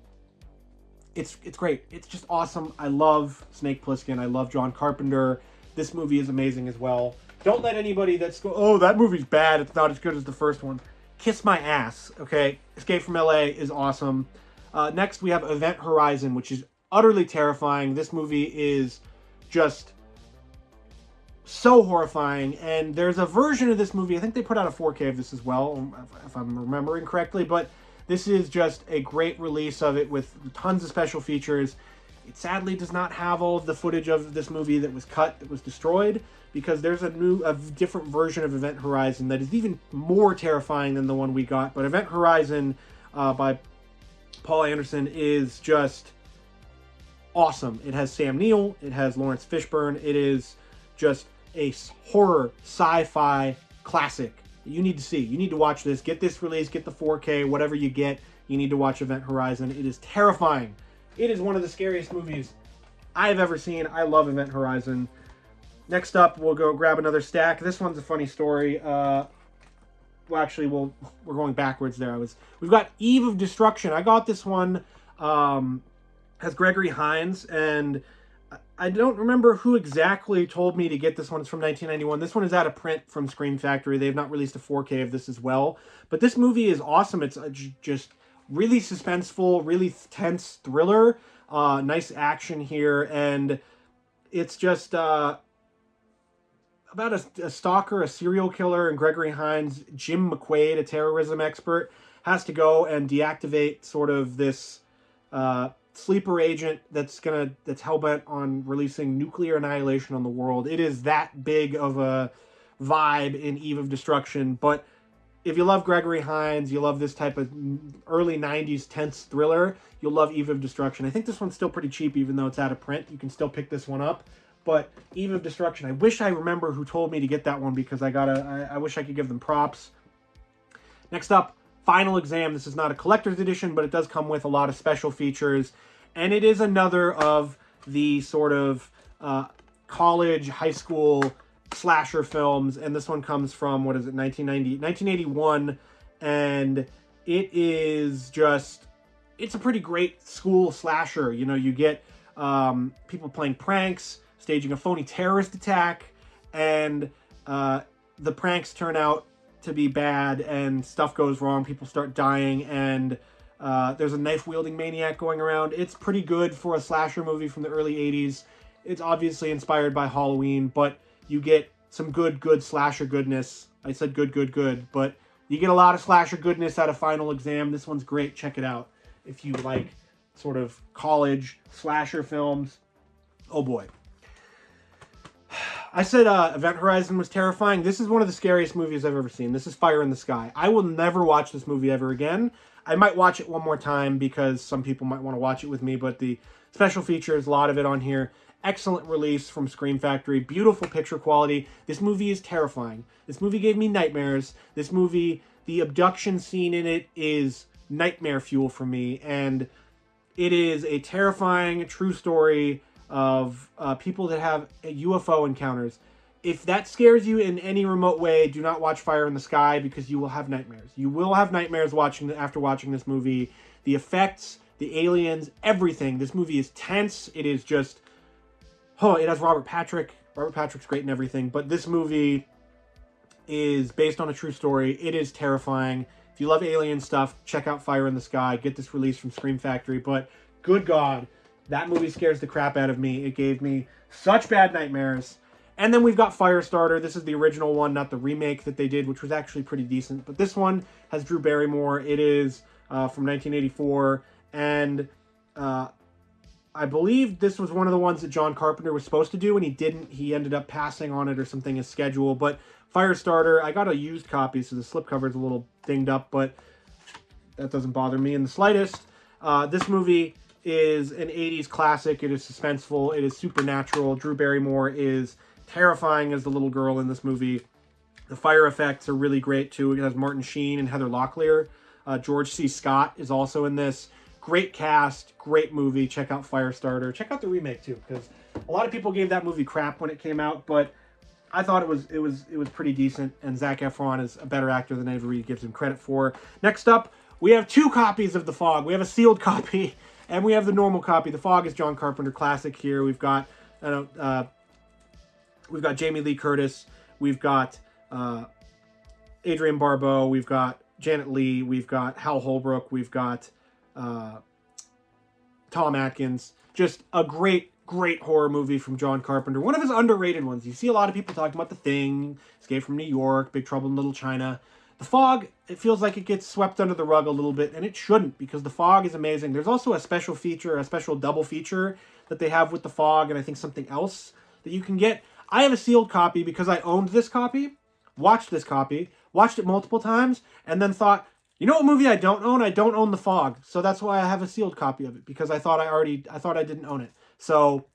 [SPEAKER 1] it's great. It's just awesome. I love Snake Plissken. I love John Carpenter. This movie is amazing as well. Don't let anybody oh, that movie's bad, it's not as good as the first one. Kiss my ass, okay? Escape from LA is awesome. Next, we have Event Horizon, which is utterly terrifying. This movie is just so horrifying, and there's a version of this movie, I think they put out a 4K of this as well, if I'm remembering correctly, but this is just a great release of it with tons of special features. It sadly does not have all of the footage of this movie that was cut, that was destroyed, because there's a different version of Event Horizon that is even more terrifying than the one we got. But Event Horizon by Paul Anderson is just awesome. It has Sam Neill, it has Lawrence Fishburne, it is just a horror sci-fi classic. You need to see. You need to watch this. Get this release, get the 4K, whatever you get, you need to watch Event Horizon. It is terrifying. It is one of the scariest movies I've ever seen. I love Event Horizon. Next up, we'll go grab another stack. This one's a funny story. Well, actually, we're going backwards there. We've got Eve of Destruction. I got this one, has Gregory Hines, and I don't remember who exactly told me to get this one. It's from 1991. This one is out of print from Scream Factory. They have not released a 4K of this as well. But this movie is awesome. It's just really suspenseful, really tense thriller. Nice action here. And it's just about a stalker, a serial killer, and Gregory Hines, Jim McQuaid, a terrorism expert, has to go and deactivate sort of this sleeper agent that's hell-bent on releasing nuclear annihilation on the world. It is that big of a vibe in Eve of Destruction. But if you love Gregory Hines, you love this type of early 90s tense thriller, you'll love Eve of Destruction. I think this one's still pretty cheap, even though it's out of print. You can still pick this one up. But Eve of Destruction, I wish I remember who told me to get that one, because I wish I could give them props. Next up, Final Exam. This is not a collector's edition, but it does come with a lot of special features. And it is another of the sort of college, high school slasher films. And this one comes from, 1981. And it is just, it's a pretty great school slasher. You know, you get people playing pranks, staging a phony terrorist attack, and the pranks turn out to be bad, and stuff goes wrong. People start dying, and there's a knife-wielding maniac going around. It's pretty good for a slasher movie from the early 80s. It's obviously inspired by Halloween, but you get some good slasher goodness. I said good, but you get a lot of slasher goodness out of Final Exam. This one's great. Check it out if you like sort of college slasher films. Oh boy. I said Event Horizon was terrifying. This is one of the scariest movies I've ever seen. This is Fire in the Sky. I will never watch this movie ever again. I might watch it one more time because some people might want to watch it with me, but the special features, a lot of it on here. Excellent release from Scream Factory. Beautiful picture quality. This movie is terrifying. This movie gave me nightmares. This movie, the abduction scene in it is nightmare fuel for me. And it is a terrifying, true story of people that have UFO encounters. If that scares you in any remote way, do not watch Fire in the Sky because you will have nightmares. You will have nightmares after watching this movie. The effects, the aliens, everything. This movie is tense. It is just... Oh, it has Robert Patrick. Robert Patrick's great in everything. But this movie is based on a true story. It is terrifying. If you love alien stuff, check out Fire in the Sky. Get this release from Scream Factory. But good God, that movie scares the crap out of me. It gave me such bad nightmares. And then we've got Firestarter. This is the original one, not the remake that they did, which was actually pretty decent. But this one has Drew Barrymore. It is from 1984. And I believe this was one of the ones that John Carpenter was supposed to do, and he didn't. He ended up passing on it or something as schedule. But Firestarter, I got a used copy, so the slipcover is a little dinged up, but that doesn't bother me in the slightest. This movie is an 80s classic. It is suspenseful. It is supernatural. Drew Barrymore is terrifying as the little girl in this movie. The fire effects are really great, too. It has Martin Sheen and Heather Locklear. George C. Scott is also in this. Great cast, great movie. Check out Firestarter. Check out the remake too, because a lot of people gave that movie crap when it came out, but I thought it was pretty decent. And Zac Efron is a better actor than anybody gives him credit for. Next up, we have 2 copies of The Fog. We have a sealed copy, and we have the normal copy. The Fog is John Carpenter classic here. We've got Jamie Lee Curtis. We've got Adrienne Barbeau. We've got Janet Leigh. We've got Hal Holbrook. We've got Tom Atkins. Just a great horror movie from John Carpenter. One of his underrated ones. You see a lot of people talking about The Thing, Escape from New York, Big Trouble in Little China. The Fog, it feels like it gets swept under the rug a little bit, and it shouldn't, because The Fog is amazing. There's also a special feature, a special double feature that they have with The Fog, and I think something else that you can get. I have a sealed copy because I owned this copy, watched this copy, watched it multiple times, and then thought, you know what movie I don't own? I don't own The Fog. So that's why I have a sealed copy of it, because I thought I didn't own it. So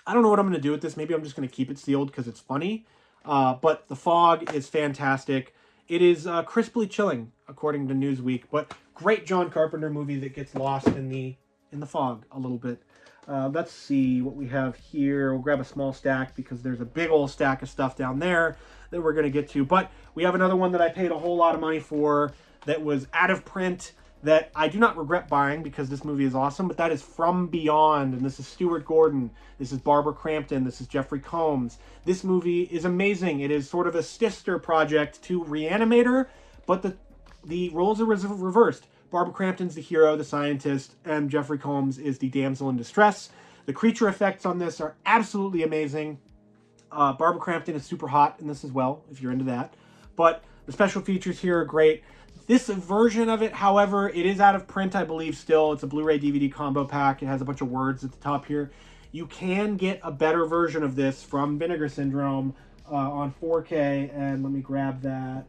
[SPEAKER 1] I don't know what I'm going to do with this. Maybe I'm just going to keep it sealed because it's funny. But The Fog is fantastic. It is crisply chilling, according to Newsweek, but great John Carpenter movie that gets lost in the fog a little bit. Let's see what we have here. We'll grab a small stack because there's a big old stack of stuff down there that we're going to get to. But we have another one that I paid a whole lot of money for that was out of print that I do not regret buying because this movie is awesome, but that is From Beyond, and this is Stuart Gordon, this is Barbara Crampton, this is Jeffrey Combs. This movie is amazing. It is sort of a sister project to Reanimator, but the roles are reversed. Barbara Crampton's the hero, the scientist, and Jeffrey Combs is the damsel in distress. The creature effects on this are absolutely amazing. Barbara Crampton is super hot in this as well, if you're into that. But the special features here are great. This version of it, however, it is out of print, I believe, still. It's a Blu-ray DVD combo pack. It has a bunch of words at the top here. You can get a better version of this from Vinegar Syndrome on 4K, and let me grab that.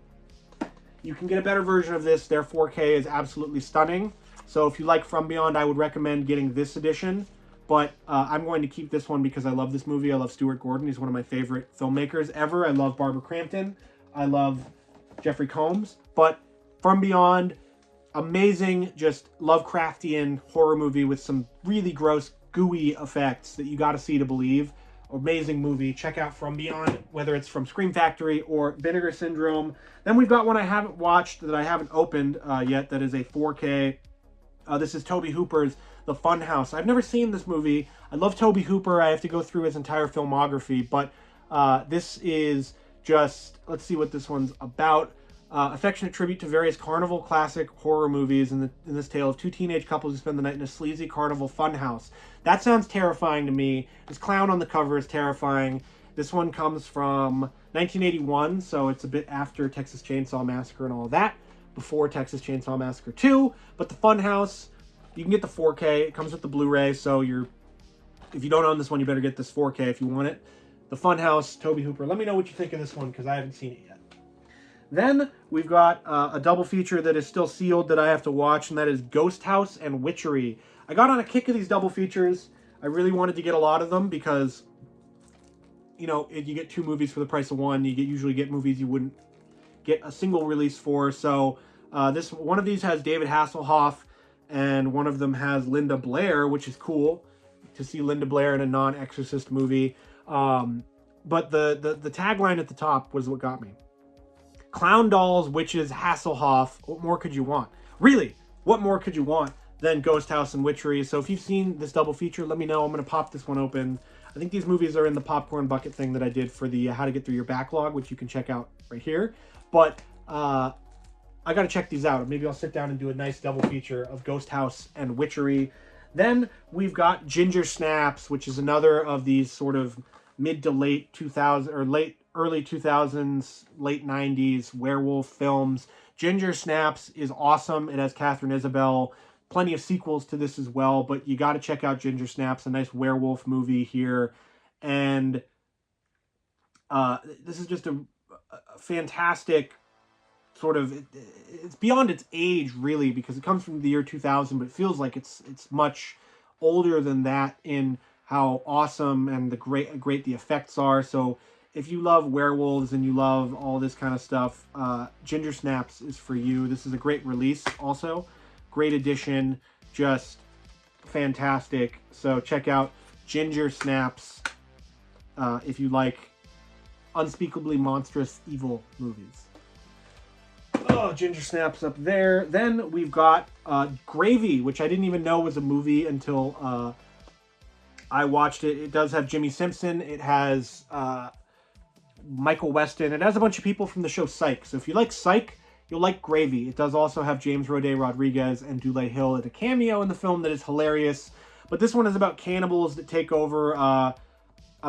[SPEAKER 1] You can get a better version of this. Their 4K is absolutely stunning. So if you like From Beyond, I would recommend getting this edition. But I'm going to keep this one because I love this movie. I love Stuart Gordon. He's one of my favorite filmmakers ever. I love Barbara Crampton. I love Jeffrey Combs. But From Beyond, amazing, just Lovecraftian horror movie with some really gross, gooey effects that you got to see to believe. Amazing movie. Check out From Beyond, whether it's from Scream Factory or Vinegar Syndrome. Then we've got one I haven't watched that I haven't opened yet that is a 4K. This is Tobe Hooper's The Funhouse. I've never seen this movie. I love Tobe Hooper. I have to go through his entire filmography, but this is just, let's see what this one's about. Affectionate tribute to various carnival classic horror movies in this tale of 2 teenage couples who spend the night in a sleazy carnival funhouse. That sounds terrifying to me. This clown on the cover is terrifying. This one comes from 1981, so it's a bit after Texas Chainsaw Massacre and all that, before Texas Chainsaw Massacre 2. But the Funhouse, You can get the 4K. It comes with the Blu-ray, so if you don't own this one, you better get this 4K if you want it. The Funhouse, Tobe Hooper. Let me know what you think of this one, because I haven't seen it yet. Then we've got a double feature that is still sealed that I have to watch, and that is Ghost House and Witchery. I got on a kick of these double features. I really wanted to get a lot of them because, you know, you get 2 movies for the price of 1. You usually get movies you wouldn't get a single release for. So one of these has David Hasselhoff, and one of them has Linda Blair, which is cool to see Linda Blair in a non-Exorcist movie. But the tagline at the top was what got me. Clown dolls, witches, Hasselhoff. What more could you want? Really, what more could you want than Ghost House and Witchery? So if you've seen this double feature, let me know. I'm going to pop this one open. I think these movies are in the popcorn bucket thing that I did for the How to Get Through Your Backlog, which you can check out right here. But I got to check these out. Maybe I'll sit down and do a nice double feature of Ghost House and Witchery. Then we've got Ginger Snaps, which is another of these sort of mid to late 2000s or early 2000s, late 90s werewolf films. Ginger Snaps is awesome. It has Catherine Isabelle. Plenty of sequels to this as well, but you got to check out Ginger Snaps, a nice werewolf movie here. And this is just a fantastic sort of, it's beyond its age really, because it comes from the year 2000, but it feels like it's much older than that in how awesome and the great the effects are. So if you love werewolves and you love all this kind of stuff, Ginger Snaps is for you. This is a great release also. Great edition. Just fantastic. So check out Ginger Snaps if you like unspeakably monstrous evil movies. Oh, Ginger Snaps up there. Then we've got Gravy, which I didn't even know was a movie until I watched it. It does have Jimmy Simpson. It has Michael Weston. It has a bunch of people from the show Psych. So if you like Psych, you'll like Gravy. It does also have James Roday Rodriguez and Dule Hill at a cameo in the film that is hilarious. But this one is about cannibals that take over a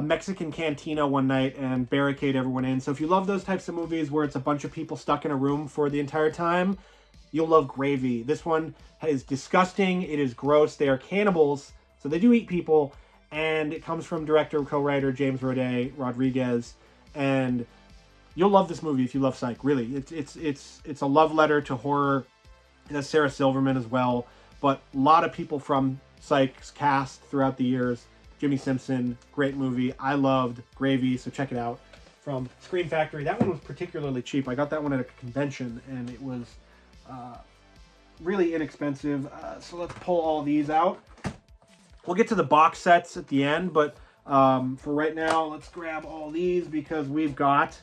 [SPEAKER 1] Mexican cantina one night and barricade everyone in. So if you love those types of movies where it's a bunch of people stuck in a room for the entire time, you'll love Gravy. This one is disgusting. It is gross. They are cannibals, so they do eat people. And it comes from director, co-writer James Roday Rodriguez. And you'll love this movie if you love Psych. Really, it's a love letter to horror. It has Sarah Silverman as well, but a lot of people from Psych's cast throughout the years. Jimmy Simpson, great movie. I loved Gravy, so check it out. From Scream Factory. That one was particularly cheap. I got that one at a convention, and it was really inexpensive. So let's pull all these out. We'll get to the box sets at the end, but for right now, let's grab all these because we've got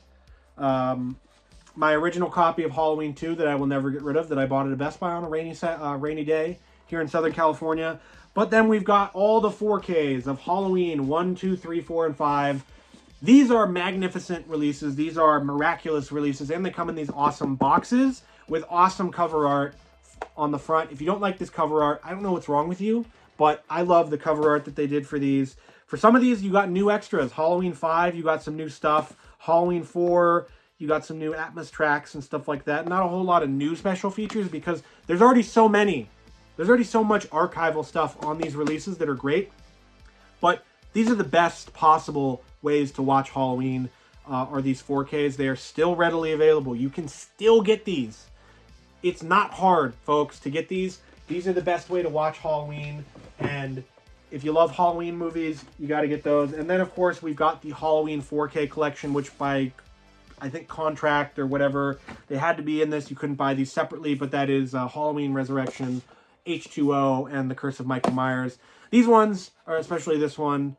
[SPEAKER 1] my original copy of Halloween 2 that I will never get rid of, that I bought at a Best Buy on a rainy day here in Southern California. But then we've got all the 4Ks of Halloween 1, 2, 3, 4, and 5. These are magnificent releases. These are miraculous releases, and they come in these awesome boxes with awesome cover art on the front. If you don't like this cover art, I don't know what's wrong with you, but I love the cover art that they did for these. For some of these, you got new extras. Halloween 5, you got some new stuff. Halloween 4, you got some new Atmos tracks and stuff like that. Not a whole lot of new special features because there's already so many. There's already so much archival stuff on these releases that are great. But these are the best possible ways to watch Halloween, are these 4Ks. They are still readily available. You can still get these. It's not hard, folks, to get these. These are the best way to watch Halloween. And if you love Halloween movies, you got to get those. And then, of course, we've got the Halloween 4K collection, which by, I think, contract or whatever, they had to be in this. You couldn't buy these separately, but that is Halloween Resurrection, H2O, and The Curse of Michael Myers. These ones, or especially this one,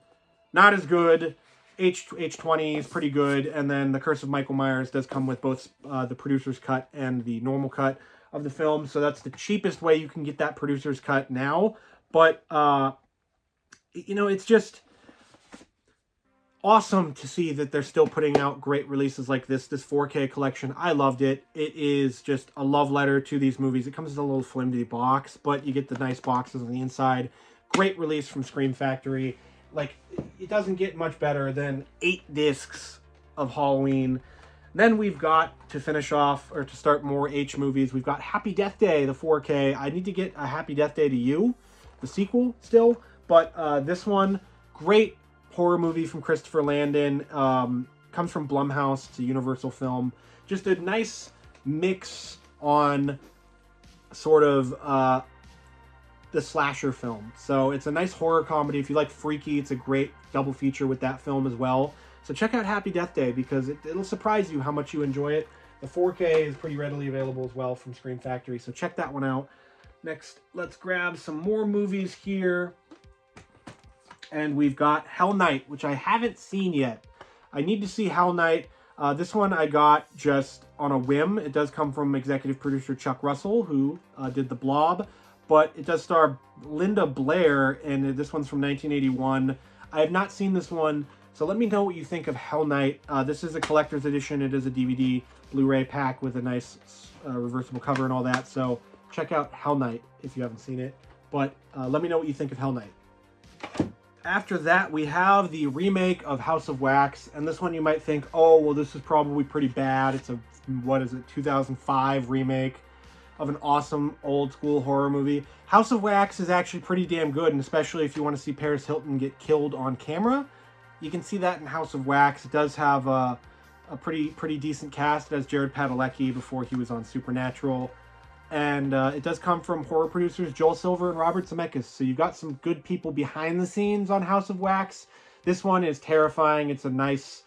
[SPEAKER 1] not as good. H20 is pretty good, and then The Curse of Michael Myers does come with both the producer's cut and the normal cut of the film, so that's the cheapest way you can get that producer's cut now. But, you know, it's just awesome to see that they're still putting out great releases like this 4K collection. I loved it. It is just a love letter to these movies. It comes in a little flimsy box, but you get the nice boxes on the inside. Great release from Scream Factory. Like, it doesn't get much better than 8 discs of Halloween. Then we've got, to finish off, or to start more H movies, we've got Happy Death Day, the 4K. I need to get a Happy Death Day to You, the sequel still, but this one, great horror movie from Christopher Landon, comes from Blumhouse, it's a Universal film. Just a nice mix on sort of the slasher film. So it's a nice horror comedy. If you like Freaky, it's a great double feature with that film as well. So check out Happy Death Day because it'll surprise you how much you enjoy it. The 4K is pretty readily available as well from Scream Factory, so check that one out. Next, let's grab some more movies here. And we've got Hell Night, which I haven't seen yet. I need to see Hell Night. This one I got just on a whim. It does come from executive producer Chuck Russell, who did The Blob, but it does star Linda Blair, and this one's from 1981. I have not seen this one, so let me know what you think of Hell Night. This is a collector's edition. It is a DVD Blu-ray pack with a nice reversible cover and all that, so check out Hell Night if you haven't seen it. But let me know what you think of Hell Night. After that, we have the remake of House of Wax, and this one you might think, oh, well, this is probably pretty bad. It's a, 2005 remake of an awesome old-school horror movie. House of Wax is actually pretty damn good, and especially if you want to see Paris Hilton get killed on camera, you can see that in House of Wax. It does have a pretty decent cast. It has Jared Padalecki before he was on Supernatural. And it does come from horror producers Joel Silver and Robert Zemeckis. So you've got some good people behind the scenes on House of Wax. This one is terrifying. It's a nice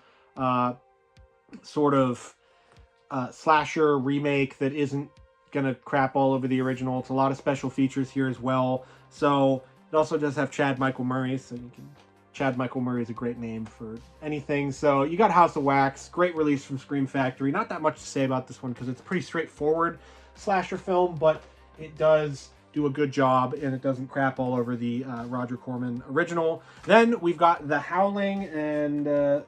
[SPEAKER 1] sort of slasher remake that isn't going to crap all over the original. It's a lot of special features here as well. So it also does have Chad Michael Murray. So you can... Chad Michael Murray is a great name for anything. So you got House of Wax. Great release from Scream Factory. Not that much to say about this one because it's pretty straightforward slasher film, but it does do a good job and it doesn't crap all over the Roger Corman original. Then we've got The Howling, and The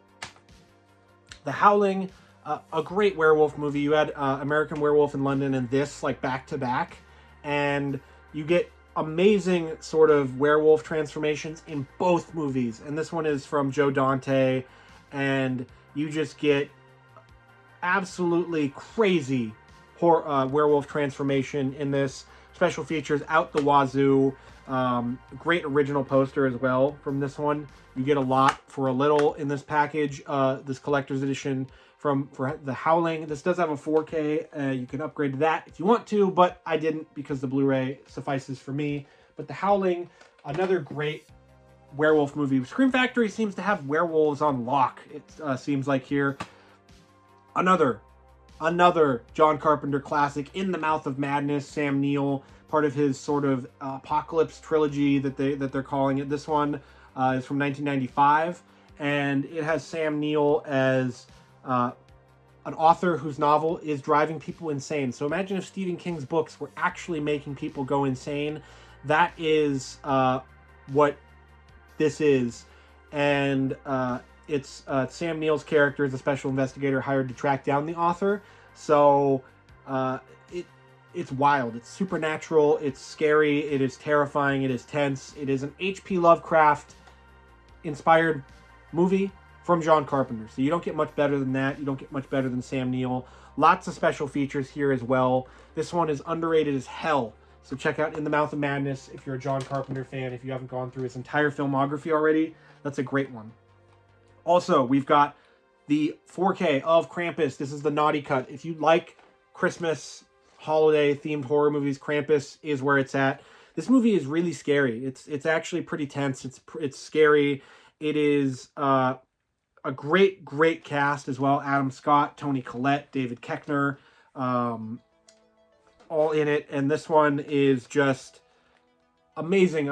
[SPEAKER 1] Howling, a great werewolf movie. You had American Werewolf in London and this like back to back, and you get amazing sort of werewolf transformations in both movies. And this one is from Joe Dante, and you just get absolutely crazy werewolf transformation in this. Special features out the wazoo. Great original poster as well from this one. You get a lot for a little in this package. This collector's edition for The Howling. This does have a 4K. You can upgrade to that if you want to, but I didn't because the Blu-ray suffices for me. But The Howling, another great werewolf movie. Scream Factory seems to have werewolves on lock, it seems like here. Another John Carpenter classic, In the Mouth of Madness. Sam Neill, part of his sort of apocalypse trilogy that they're calling it. This one is from 1995, and it has Sam Neill as an author whose novel is driving people insane. So imagine if Stephen King's books were actually making people go insane. That is what this is, and it's Sam Neill's character is a special investigator hired to track down the author. So it's wild. It's supernatural. It's scary. It is terrifying. It is tense. It is an H.P. Lovecraft inspired movie from John Carpenter. So you don't get much better than that. You don't get much better than Sam Neill. Lots of special features here as well. This one is underrated as hell. So check out In the Mouth of Madness if you're a John Carpenter fan. If you haven't gone through his entire filmography already, that's a great one. Also, we've got the 4K of Krampus. This is the naughty cut. If you like Christmas holiday themed horror movies, Krampus is where it's at. This movie is really scary. It's actually pretty tense. It's scary. It is a great cast as well. Adam Scott, Toni Collette, David Koechner, all in it. And this one is just amazing.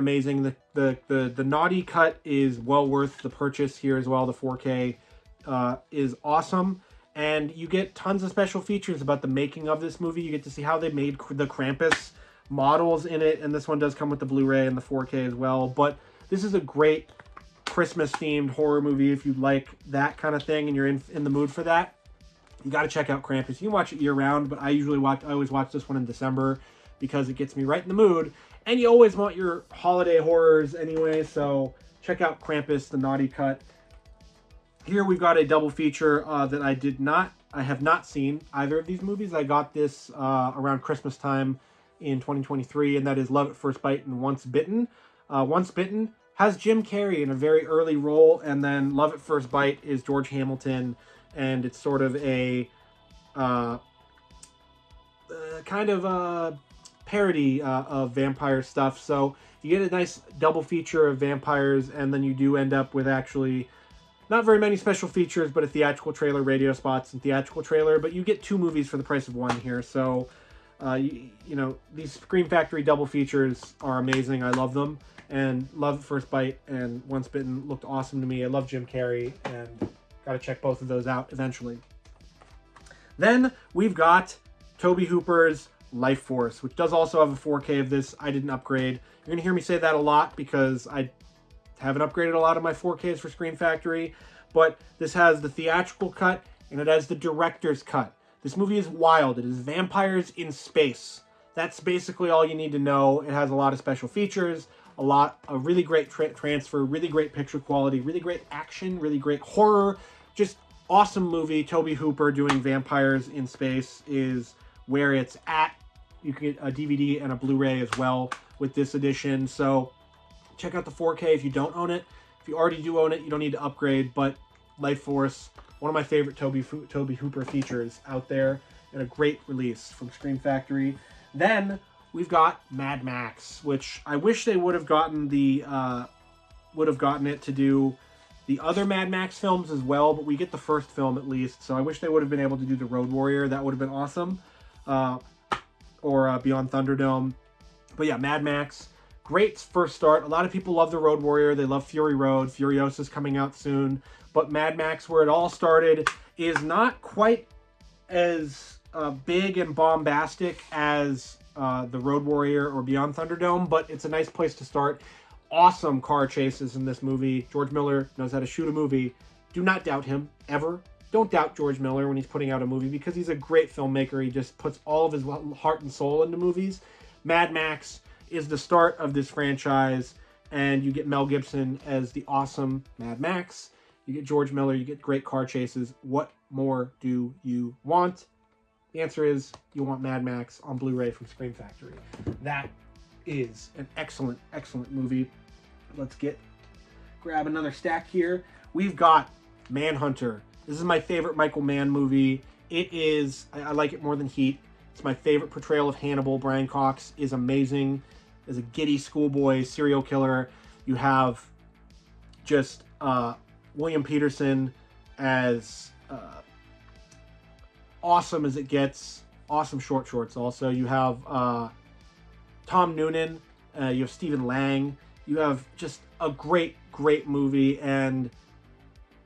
[SPEAKER 1] The naughty cut is well worth the purchase here as well. The 4K is awesome. And you get tons of special features about the making of this movie. You get to see how they made the Krampus models in it. And this one does come with the Blu-ray and the 4K as well. But this is a great Christmas-themed horror movie. If you like that kind of thing and you're in the mood for that, you got to check out Krampus. You can watch it year-round, but I always watch this one in December because it gets me right in the mood. And you always want your holiday horrors anyway, so check out Krampus, the naughty cut. Here we've got a double feature that I did not I have not seen either of these movies. I got this around Christmas time in 2023, and that is Love at First Bite and Once Bitten. Once Bitten has Jim Carrey in a very early role, and then Love at First Bite is George Hamilton, and it's sort of a kind of a parody of vampire stuff. So you get a nice double feature of vampires, and then you do end up with actually not very many special features, but a theatrical trailer, radio spots, and theatrical trailer. But you get 2 movies for the price of 1 here. So, you know, these Scream Factory double features are amazing. I love them. And Love at First Bite and Once Bitten looked awesome to me. I love Jim Carrey, and got to check both of those out eventually. Then we've got Tobe Hooper's Life Force, which does also have a 4K of this. I didn't upgrade. You're going to hear me say that a lot because I haven't upgraded a lot of my 4Ks for Scream Factory, but this has the theatrical cut and it has the director's cut. This movie is wild. It is vampires in space. That's basically all you need to know. It has a lot of special features, a really great transfer, really great picture quality, really great action, really great horror. Just awesome movie. Tobe Hooper doing vampires in space is where it's at. You can get a DVD and a Blu-ray as well with this edition. So check out the 4K if you don't own it. If you already do own it, you don't need to upgrade. But Life Force, one of my favorite Tobe Hooper features out there, and a great release from Scream Factory. Then we've got Mad Max, which I wish they would have gotten it to do the other Mad Max films as well, but we get the first film at least. So I wish they would have been able to do the Road Warrior. That would have been awesome. Or Beyond Thunderdome. But yeah, Mad Max. Great first start. A lot of people love the Road Warrior. They love Fury Road. Furiosa's coming out soon. But Mad Max, where it all started, is not quite as big and bombastic as the Road Warrior or Beyond Thunderdome, but it's a nice place to start. Awesome car chases in this movie. George Miller knows how to shoot a movie. Do not doubt him, ever. Don't doubt George Miller when he's putting out a movie, because he's a great filmmaker. He just puts all of his heart and soul into movies. Mad Max is the start of this franchise, and you get Mel Gibson as the awesome Mad Max. You get George Miller, you get great car chases. What more do you want? The answer is you want Mad Max on Blu-ray from Scream Factory. That is an excellent, excellent movie. Let's grab another stack here. We've got Manhunter. This is my favorite Michael Mann movie. It is, I like it more than Heat. It's my favorite portrayal of Hannibal. Brian Cox is amazing as a giddy schoolboy serial killer. You have just William Peterson as awesome as it gets. Awesome shorts also. You have Tom Noonan. You have Stephen Lang. You have just a great, great movie. And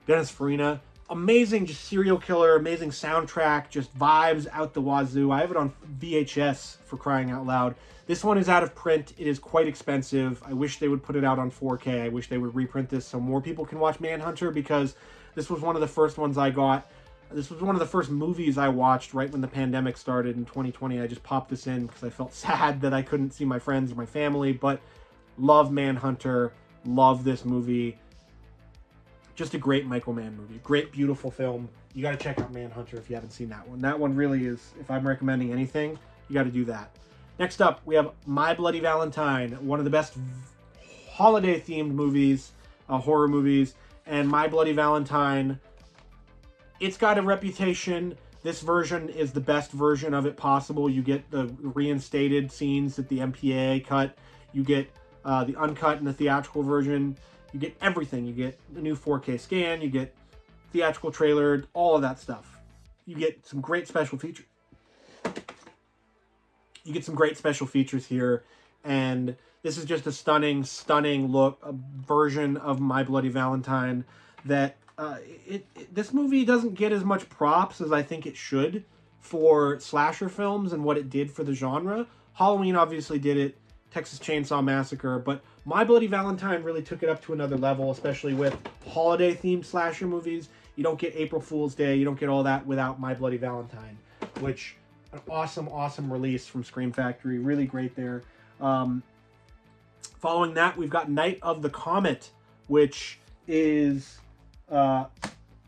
[SPEAKER 1] Dennis Farina. Amazing, just serial killer, amazing soundtrack, just vibes out the wazoo. I have it on VHS, for crying out loud. This one is out of print. It is quite expensive. I wish they would put it out on 4K. I wish they would reprint this so more people can watch Manhunter, because this was one of the first ones I got. This was one of the first movies I watched right when the pandemic started in 2020. I just popped this in because I felt sad that I couldn't see my friends or my family, but love Manhunter, love this movie. Just a great Michael Mann movie. Great, beautiful film. You got to check out Manhunter if you haven't seen that one. That one really is, if I'm recommending anything, you got to do that. Next up, we have My Bloody Valentine, one of the best holiday-themed movies, horror movies. And My Bloody Valentine, it's got a reputation. This version is the best version of it possible. You get the reinstated scenes that the MPAA cut. You get the uncut and the theatrical version. You get everything. You get the new 4K scan. You get theatrical trailer. All of that stuff. You get some great special features. You get some great special features here. And this is just a stunning, stunning look, a version of My Bloody Valentine that this movie doesn't get as much props as I think it should for slasher films and what it did for the genre. Halloween obviously did it. Texas Chainsaw Massacre, but My Bloody Valentine really took it up to another level, especially with holiday-themed slasher movies. You don't get April Fool's Day, you don't get all that without My Bloody Valentine, which, an awesome, awesome release from Scream Factory. Really great there. Following that, we've got Night of the Comet, which is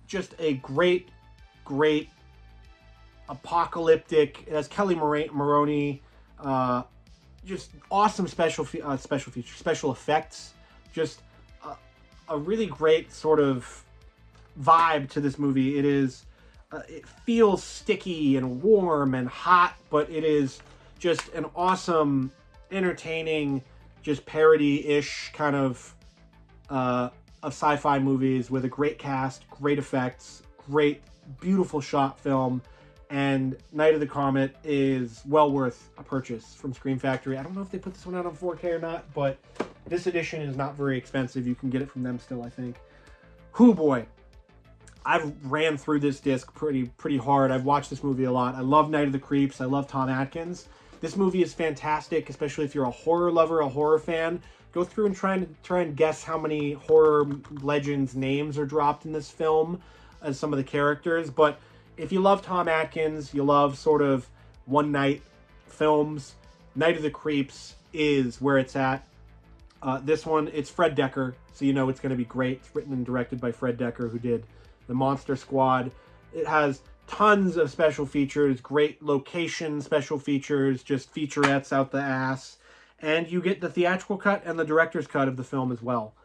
[SPEAKER 1] just a great, great apocalyptic. It has Kelly Maroney. Just awesome special features, special effects. Just a really great sort of vibe to this movie. It is, it feels sticky and warm and hot, but it is just an awesome, entertaining, just parody-ish kind of sci-fi movies with a great cast, great effects, great, beautiful shot film. And Night of the Comet is well worth a purchase from Scream Factory. I don't know if they put this one out on 4K or not, but this edition is not very expensive. You can get it from them still, I think. Hoo boy. I've ran through this disc pretty hard. I've watched this movie a lot. I love Night of the Creeps. I love Tom Atkins. This movie is fantastic, especially if you're a horror lover, a horror fan. Go through and try and guess how many horror legends' names are dropped in this film as some of the characters. But if you love Tom Atkins, you love sort of one-night films, Night of the Creeps is where it's at. This one, it's Fred Dekker, so you know it's going to be great. It's written and directed by Fred Dekker, who did The Monster Squad. It has tons of special features, great location special features, just featurettes out the ass. And you get the theatrical cut and the director's cut of the film as well.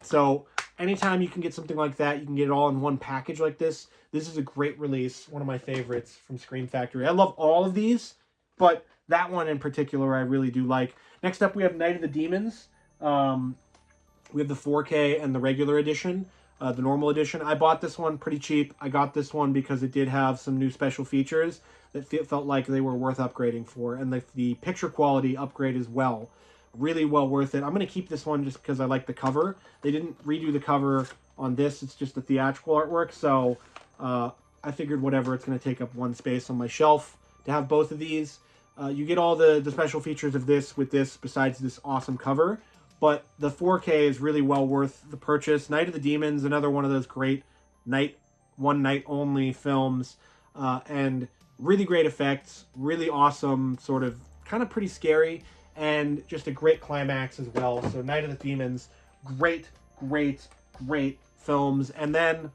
[SPEAKER 1] So anytime you can get something like that, you can get it all in one package like this. This is a great release, one of my favorites from Scream Factory. I love all of these, but that one in particular I really do like. Next up, we have Night of the Demons. We have the 4K and the regular edition, the normal edition. I bought this one pretty cheap. I got this one because it did have some new special features that felt like they were worth upgrading for, and the picture quality upgrade as well. Really well worth it. I'm going to keep this one just because I like the cover. They didn't redo the cover on this. It's just the theatrical artwork, so I figured whatever, it's going to take up one space on my shelf to have both of these. You get all the special features of this with this besides this awesome cover, but the 4K is really well worth the purchase. Night of the Demons, another one of those great one night only films, and really great effects, really awesome, sort of kind of pretty scary, and just a great climax as well. So Night of the Demons, great films. And then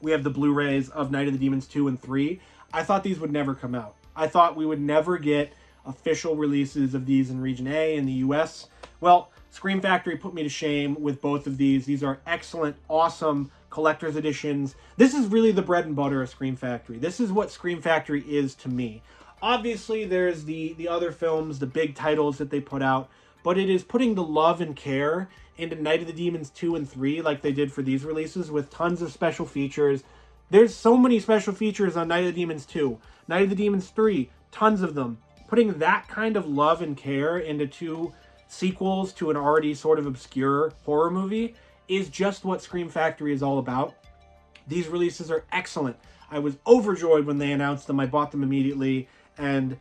[SPEAKER 1] we have the Blu-rays of Night of the Demons 2 and 3. I thought these would never come out. I thought we would never get official releases of these in Region A in the US. Well, Scream Factory put me to shame with both of these. These are excellent, awesome collector's editions. This is really the bread and butter of Scream Factory. This is what Scream Factory is to me. Obviously, there's the other films, the big titles that they put out, but it is putting the love and care into Night of the Demons 2 and 3 like they did for these releases with tons of special features. There's so many special features on Night of the Demons 2. Night of the Demons 3, tons of them. Putting that kind of love and care into two sequels to an already sort of obscure horror movie is just what Scream Factory is all about. These releases are excellent. I was overjoyed when they announced them. I bought them immediately, and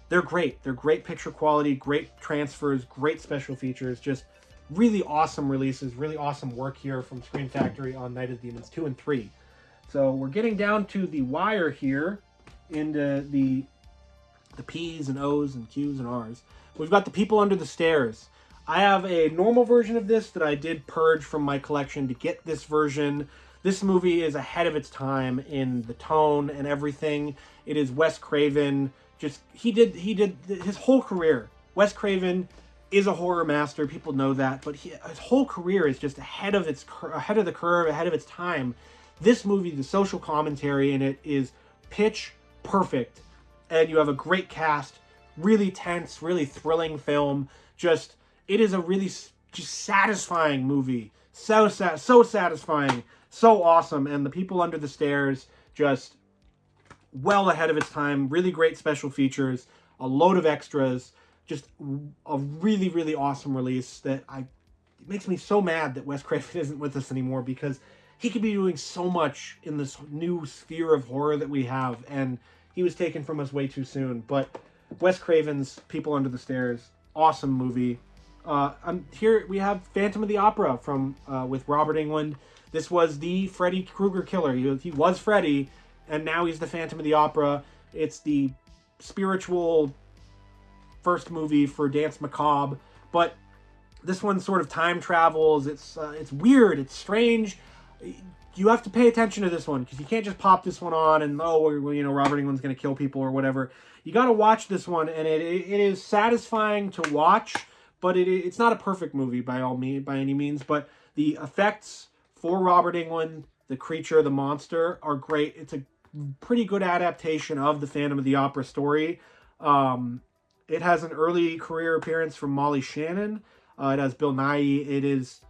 [SPEAKER 1] they're great. They're great picture quality, great transfers, great special features, just really awesome releases, really awesome work here from Scream Factory on Night of the Demons 2 and 3. So we're getting down to the wire here into the P's and O's and Q's and R's. We've got The People Under the Stairs. I have a normal version of this that I did purge from my collection to get this version. This movie is ahead of its time in the tone and everything. It is Wes Craven. He did his whole career. Wes Craven is a horror master. People know that, but his whole career is just ahead of the curve, ahead of its time. This movie, the social commentary in it is pitch perfect, and you have a great cast, really tense, really thrilling film. It is a really just satisfying movie. So satisfying, so awesome. And The People Under the Stairs, just well ahead of its time. Really great special features, a load of extras, just a really awesome release that it makes me so mad that Wes Craven isn't with us anymore, because he could be doing so much in this new sphere of horror that we have, and he was taken from us way too soon. But Wes Craven's People Under the Stairs, awesome movie. Here we have Phantom of the Opera from with Robert Englund. This was the Freddy Krueger killer. He was Freddy, and now he's the Phantom of the Opera. It's the spiritual first movie for Dance Macabre, but this one sort of time travels. It's weird, it's strange. you have to pay attention to this one because you can't just pop this one on and, oh, you know, Robert Englund's going to kill people or whatever. You got to watch this one, and it is satisfying to watch, but it's not a perfect movie by any means. But the effects for Robert Englund, the creature, the monster, are great. It's a pretty good adaptation of the Phantom of the Opera story. It has an early career appearance from Molly Shannon. It has Bill Nighy. It is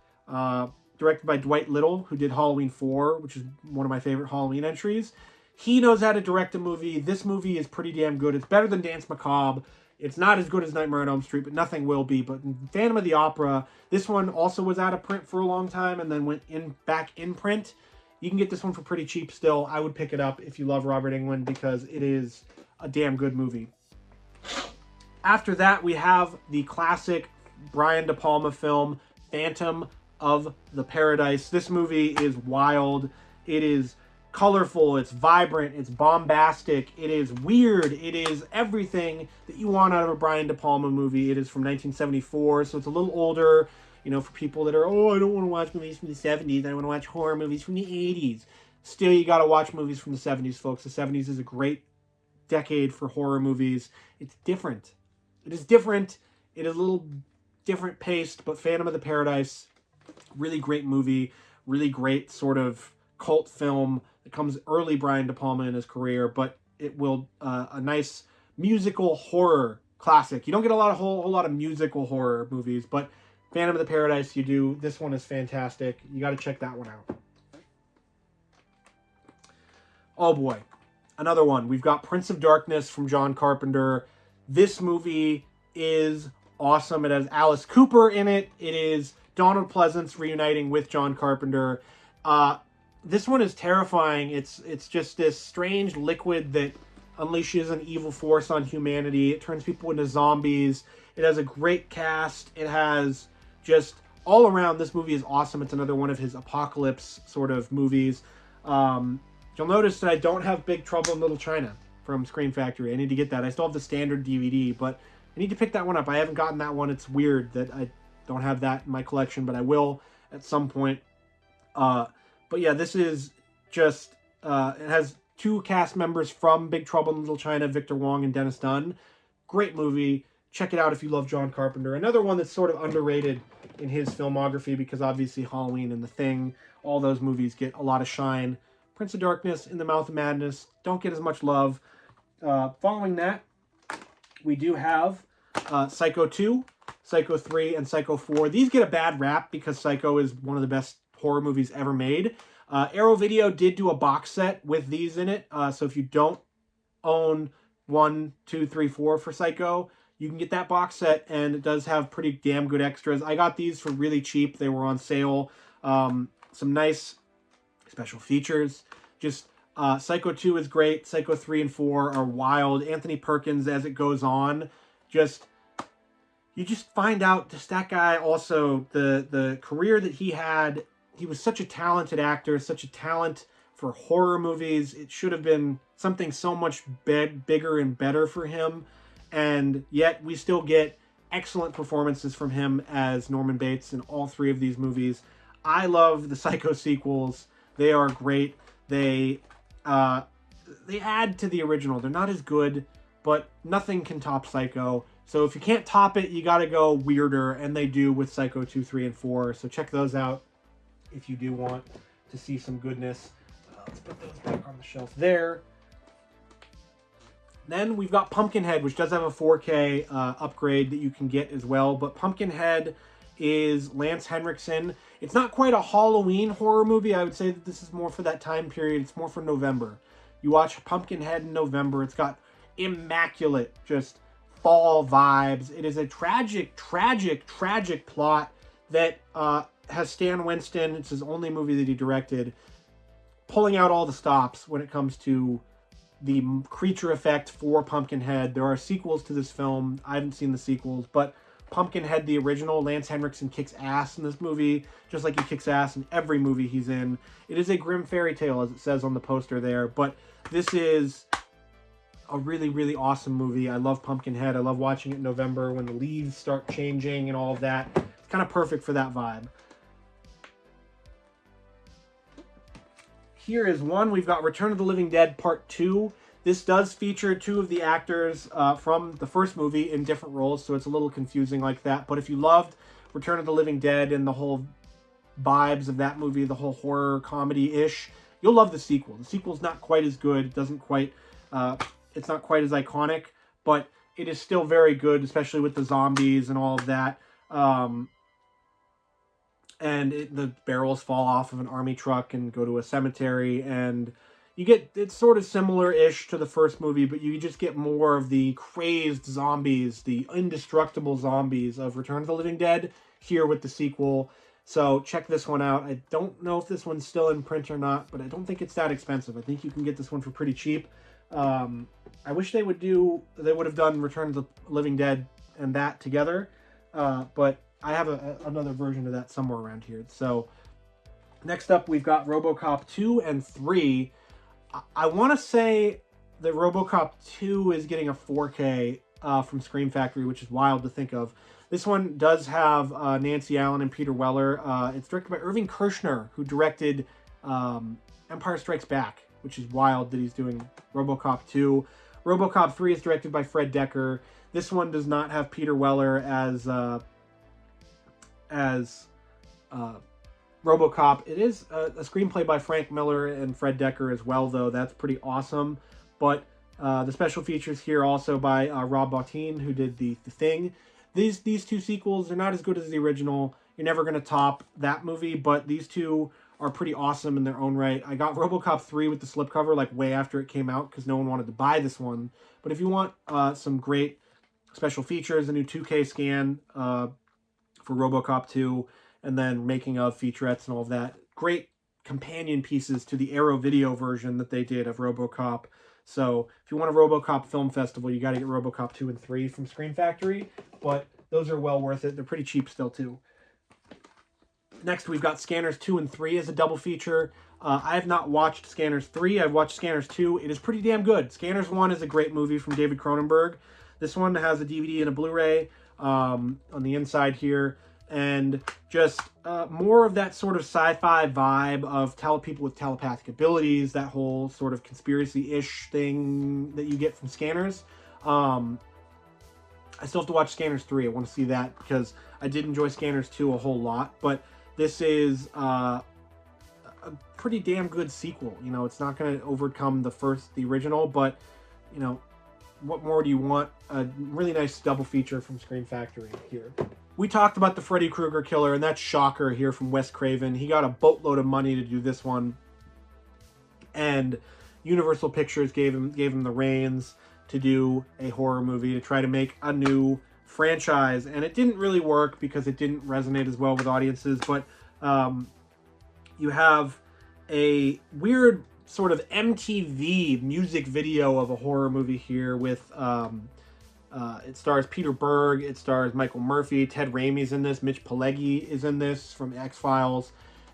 [SPEAKER 1] directed by Dwight Little, who did Halloween 4, which is one of my favorite Halloween entries. He knows how to direct a movie. This movie is pretty damn good. It's better than Dance Macabre. It's not as good as Nightmare on Elm Street, but nothing will be. But Phantom of the Opera, this one also was out of print for a long time and then went back in print. You can get this one for pretty cheap still. I would pick it up if you love Robert Englund because it is a damn good movie. After that, we have the classic Brian De Palma film, Phantom of the Paradise. This movie is wild. It is colorful. It's vibrant. It's bombastic. It is weird. It is everything that you want out of a Brian De Palma movie. It is from 1974, so it's a little older, you know, for people that are, oh, I don't want to watch movies from the 70s. I want to watch horror movies from the 80s. Still, you got to watch movies from the 70s, folks. The 70s is a great decade for horror movies. It's different. It is different. It is a little different paced, but Phantom of the Paradise, really great movie, really great sort of cult film. It comes early Brian De Palma in his career, but it will a nice musical horror classic. You don't get a whole lot of musical horror movies, but Phantom of the Paradise you do. This one is fantastic. You got to check that one out. Oh boy, another one. We've got Prince of Darkness from John Carpenter. This movie is awesome. It has Alice Cooper in it. It is Donald Pleasance reuniting with John Carpenter. This one is terrifying. It's just this strange liquid that unleashes an evil force on humanity. It turns people into zombies. It has a great cast. It has just all around, this movie is awesome. It's another one of his apocalypse sort of movies. You'll notice that I don't have Big Trouble in Little China from Scream Factory. I need to get that. I still have the standard DVD, but I need to pick that one up. I haven't gotten that one. It's weird that I don't have that in my collection, but I will at some point. But yeah, this is just, it has two cast members from Big Trouble in Little China, Victor Wong and Dennis Dunn. Great movie. Check it out if you love John Carpenter. Another one that's sort of underrated in his filmography because obviously Halloween and The Thing, all those movies get a lot of shine. Prince of Darkness, In the Mouth of Madness, don't get as much love. Following that, we do have Psycho 2, Psycho 3, and Psycho 4. These get a bad rap because Psycho is one of the best horror movies ever made. Arrow Video did do a box set with these in it. So if you don't own 1, 2, 3, 4 for Psycho, you can get that box set, and it does have pretty damn good extras. I got these for really cheap. They were on sale. Some nice special features. Just Psycho 2 is great. Psycho 3 and 4 are wild. Anthony Perkins, as it goes on, you just find out just that guy also, the career that he had. He was such a talented actor, such a talent for horror movies. It should have been something so much bigger and better for him. And yet we still get excellent performances from him as Norman Bates in all three of these movies. I love the Psycho sequels. They are great. They add to the original. They're not as good, but nothing can top Psycho. So if you can't top it, you got to go weirder, and they do with Psycho 2, 3, and 4. So check those out if you do want to see some goodness. Let's put those back on the shelf there. Then we've got Pumpkinhead, which does have a 4K upgrade that you can get as well. But Pumpkinhead is Lance Henriksen. It's not quite a Halloween horror movie. I would say that this is more for that time period. It's more for November. You watch Pumpkinhead in November. It's got immaculate, just fall vibes. It is a tragic, tragic, tragic plot that has Stan Winston, it's his only movie that he directed, pulling out all the stops when it comes to the creature effect for Pumpkinhead. There are sequels to this film. I haven't seen the sequels, but Pumpkinhead, the original, Lance Henriksen kicks ass in this movie, just like he kicks ass in every movie he's in. It is a grim fairy tale, as it says on the poster there, but this is a really, really awesome movie. I love Pumpkinhead. I love watching it in November when the leaves start changing and all of that. It's kind of perfect for that vibe. here is one. We've got Return of the Living Dead Part 2. This does feature two of the actors from the first movie in different roles, so it's a little confusing like that. But if you loved Return of the Living Dead and the whole vibes of that movie, the whole horror comedy-ish, you'll love the sequel. The sequel's not quite as good. It doesn't quite, it's not quite as iconic, but it is still very good, especially with the zombies and all of that. The barrels fall off of an army truck and go to a cemetery, and you get, it's sort of similar-ish to the first movie, but you just get more of the crazed zombies, the indestructible zombies of Return of the Living Dead here with the sequel. So check this one out. I don't know if this one's still in print or not, but I don't think it's that expensive. I think you can get this one for pretty cheap. I wish they would have done Return of the Living Dead and that together, but I have another version of that somewhere around here. So next up, we've got RoboCop 2 and 3. I want to say that RoboCop 2 is getting a 4K from Scream Factory, which is wild to think of. This one does have Nancy Allen and Peter Weller. It's directed by Irving Kershner, who directed Empire Strikes Back, which is wild that he's doing RoboCop 2. RoboCop 3 is directed by Fred Decker. This one does not have Peter Weller as RoboCop. It is a screenplay by Frank Miller and Fred Decker as well, though. That's pretty awesome. But the special features here also by Rob Bottin, who did The Thing. These two sequels are not as good as the original. You're never going to top that movie, but these two are pretty awesome in their own right. I got RoboCop 3 with the slipcover like way after it came out because no one wanted to buy this one. But if you want some great special features, a new 2K scan for RoboCop 2, and then making of featurettes and all of that, great companion pieces to the Arrow Video version that they did of RoboCop. So if you want a RoboCop film festival, you got to get RoboCop 2 and 3 from Scream Factory, but those are well worth it. They're pretty cheap still too. Next, we've got Scanners 2 and 3 as a double feature. I have not watched Scanners 3. I've watched Scanners 2. It is pretty damn good. Scanners 1 is a great movie from David Cronenberg. This one has a DVD and a Blu-ray on the inside here. And just more of that sort of sci-fi vibe of people with telepathic abilities, that whole sort of conspiracy-ish thing that you get from Scanners. I still have to watch Scanners 3. I want to see that because I did enjoy Scanners 2 a whole lot. But this is a pretty damn good sequel. You know, it's not going to overcome the original, but, you know, what more do you want? A really nice double feature from Scream Factory here. We talked about the Freddy Krueger Killer, and that's Shocker here from Wes Craven. He got a boatload of money to do this one, and Universal Pictures gave him the reins to do a horror movie, to try to make a new franchise, and it didn't really work because it didn't resonate as well with audiences, but you have a weird sort of MTV music video of a horror movie here with... it stars Peter Berg, it stars Michael Murphy, Ted Raimi's in this, Mitch Pileggi is in this from X-Files,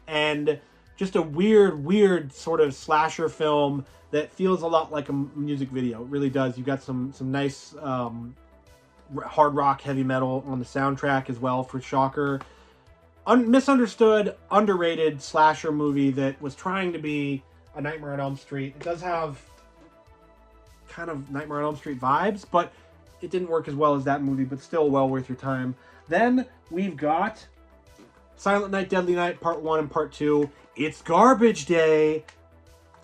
[SPEAKER 1] and just a weird sort of slasher film that feels a lot like a music video. It really does. You got some nice hard rock, heavy metal on the soundtrack as well for Shocker. Misunderstood, underrated slasher movie that was trying to be a Nightmare on Elm Street. It does have kind of Nightmare on Elm Street vibes, but it didn't work as well as that movie, but still well worth your time. Then we've got Silent Night, Deadly Night, Part 1 and Part 2. It's garbage day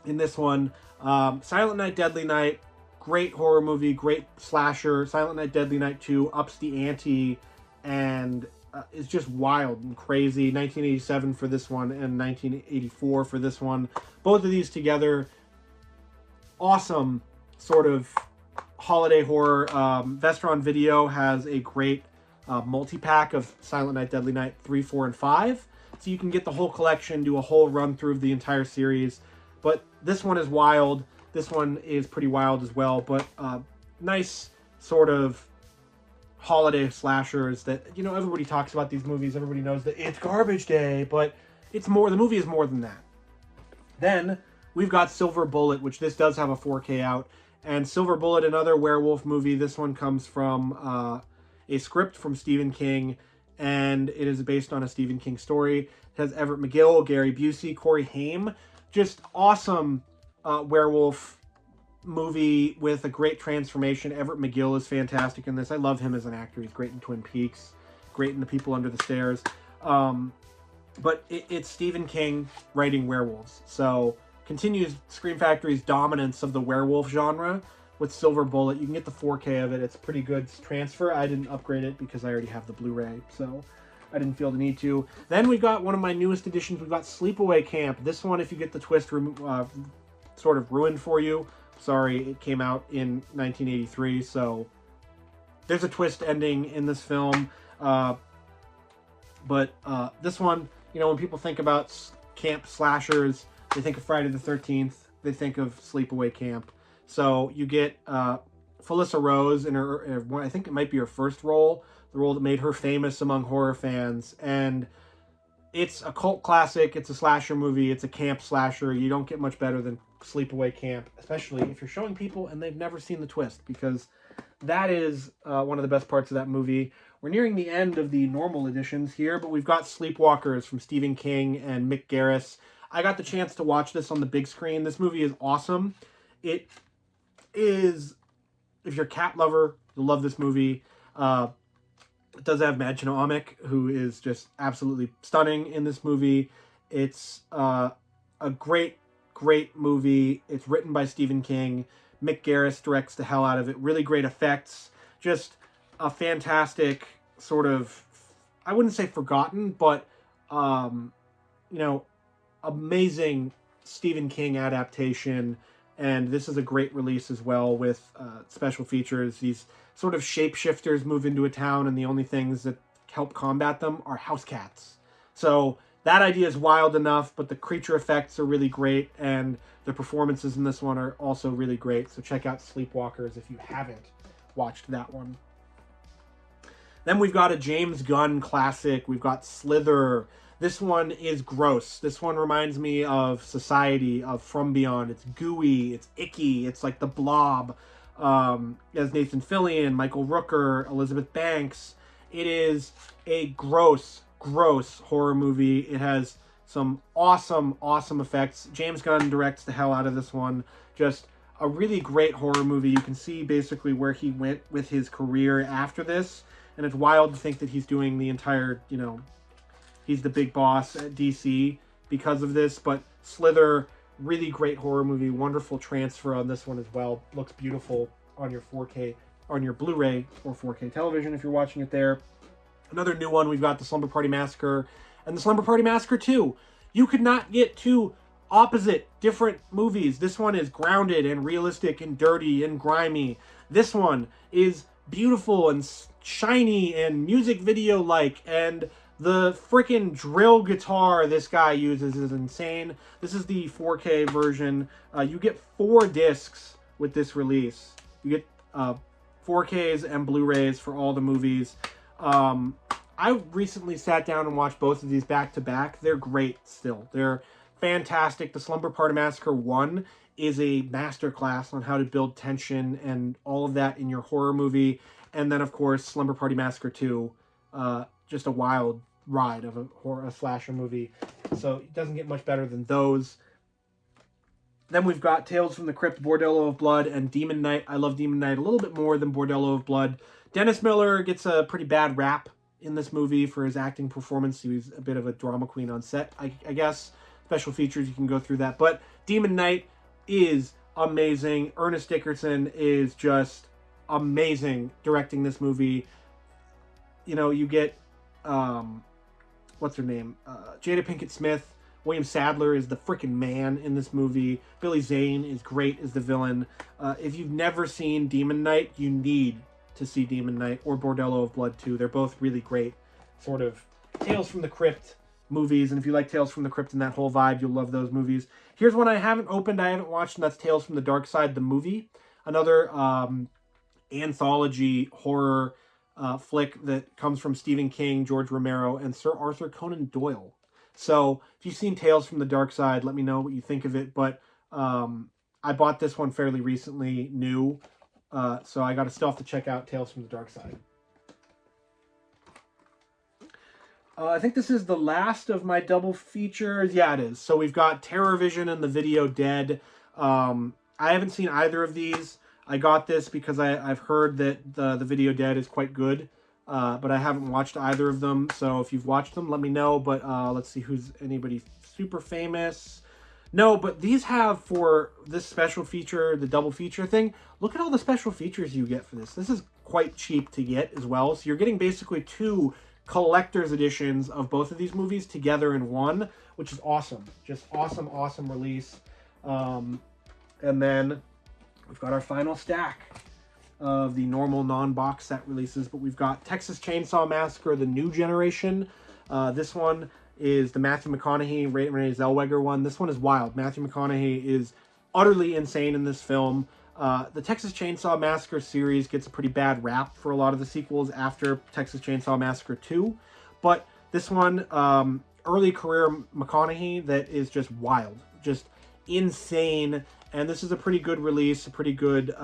[SPEAKER 1] in this one. Silent Night, Deadly Night, great horror movie, great slasher. Silent Night, Deadly Night 2 ups the ante and is just wild and crazy. 1987 for this one and 1984 for this one. Both of these together, awesome sort of holiday horror. Vestron Video has a great multi-pack of Silent Night, Deadly Night 3, 4, and 5. So you can get the whole collection, do a whole run through of the entire series. But this one is wild. This one is pretty wild as well. But nice sort of holiday slashers that, you know, everybody talks about these movies. Everybody knows that it's garbage day, but it's more, the movie is more than that. Then we've got Silver Bullet, which this does have a 4K out. And Silver Bullet, another werewolf movie. This one comes from a script from Stephen King, and it is based on a Stephen King story. It has Everett McGill, Gary Busey, Corey Haim. just awesome werewolf movie with a great transformation. Everett McGill is fantastic in this. I love him as an actor. He's great in Twin Peaks, great in The People Under the Stairs. But it's Stephen King writing werewolves. So continues Scream Factory's dominance of the werewolf genre with Silver Bullet. You can get the 4K of it. It's pretty good transfer. I didn't upgrade it because I already have the Blu-ray, so I didn't feel the need to. Then we got one of my newest editions. We've got Sleepaway Camp. This one, if you get the twist sort of ruined for you. Sorry, it came out in 1983, so there's a twist ending in this film. But this one, you know, when people think about camp slashers, they think of Friday the 13th. They think of Sleepaway Camp. So you get Felissa Rose in her, I think it might be her first role, the role that made her famous among horror fans. And it's a cult classic. It's a slasher movie. It's a camp slasher. You don't get much better than Sleepaway Camp, especially if you're showing people and they've never seen the twist, because that is one of the best parts of that movie. We're nearing the end of the normal editions here, but we've got Sleepwalkers from Stephen King and Mick Garris. I got the chance to watch this on the big screen. This movie is awesome. It is, if you're a cat lover, you'll love this movie. It does have Mädchen Amick, who is just absolutely stunning in this movie. It's a great movie. It's written by Stephen King. Mick Garris directs the hell out of it. Really great effects. Just a fantastic sort of, I wouldn't say forgotten, but, you know, amazing Stephen King adaptation. And this is a great release as well with special features. These sort of shapeshifters move into a town, and the only things that help combat them are house cats. So that idea is wild enough, but the creature effects are really great, and the performances in this one are also really great. So check out Sleepwalkers if you haven't watched that one. Then we've got a James Gunn classic. We've got Slither. This one is gross. This one reminds me of Society, of From Beyond. It's gooey, it's icky, it's like the Blob. As Nathan Fillion, Michael Rooker, Elizabeth Banks. It is a gross horror movie. It has some awesome effects. James Gunn directs the hell out of this one. Just a really great horror movie. You can see basically where he went with his career after this. And it's wild to think that he's doing the entire, you know, he's the big boss at DC because of this. But Slither, really great horror movie. Wonderful transfer on this one as well. Looks beautiful on your 4K, on your Blu-ray or 4K television if you're watching it there. Another new one, we've got The Slumber Party Massacre and The Slumber Party Massacre 2. You could not get two opposite different movies. This one is grounded and realistic and dirty and grimy. This one is beautiful and shiny and music video-like, and the freaking drill guitar this guy uses is insane. This is the 4K version. You get 4 discs with this release. You get 4Ks and Blu-rays for all the movies. I recently sat down and watched both of these back to back. They're great still. They're fantastic. The Slumber Party Massacre 1 is a masterclass on how to build tension and all of that in your horror movie. And then, of course, Slumber Party Massacre 2, just a wild ride of a slasher movie. So it doesn't get much better than those. Then we've got Tales from the Crypt, Bordello of Blood, and Demon Knight. I love Demon Knight a little bit more than Bordello of Blood. Dennis Miller gets a pretty bad rap in this movie for his acting performance. He was a bit of a drama queen on set, I guess. Special features, you can go through that. But Demon Knight is amazing. Ernest Dickerson is just amazing directing this movie. You know, you get, what's her name? Jada Pinkett Smith. William Sadler is the freaking man in this movie. Billy Zane is great as the villain. If you've never seen Demon Knight, you need to see Demon Knight or Bordello of Blood 2. They're both really great sort of Tales from the Crypt movies. And if you like Tales from the Crypt and that whole vibe, you'll love those movies. Here's one I haven't opened, I haven't watched, and that's Tales from the Dark Side, the movie. Another anthology horror flick that comes from Stephen King, George Romero, and Sir Arthur Conan Doyle. So if you've seen Tales from the Dark Side, let me know what you think of it. But I bought this one fairly recently, new. So I still have to check out Tales from the Dark Side. I think this is the last of my double features. Yeah, it is. So we've got Terror Vision and the Video Dead. I haven't seen either of these. I got this because I've heard that the Video Dead is quite good, but I haven't watched either of them. So if you've watched them, let me know. But let's see who's anybody super famous. No, but these have, for this special feature, the double feature thing, look at all the special features you get for this. This is quite cheap to get as well. So you're getting basically 2 collector's editions of both of these movies together in one, which is awesome. Just awesome, awesome release. And then we've got our final stack of the normal non-box set releases, but we've got Texas Chainsaw Massacre, the new generation. This one is the Matthew McConaughey, Renee Zellweger one. This one is wild. Matthew McConaughey is utterly insane in this film. The Texas Chainsaw Massacre series gets a pretty bad rap for a lot of the sequels after Texas Chainsaw Massacre 2. But this one, early career McConaughey that is just wild. Just insane. And this is a pretty good release, a pretty good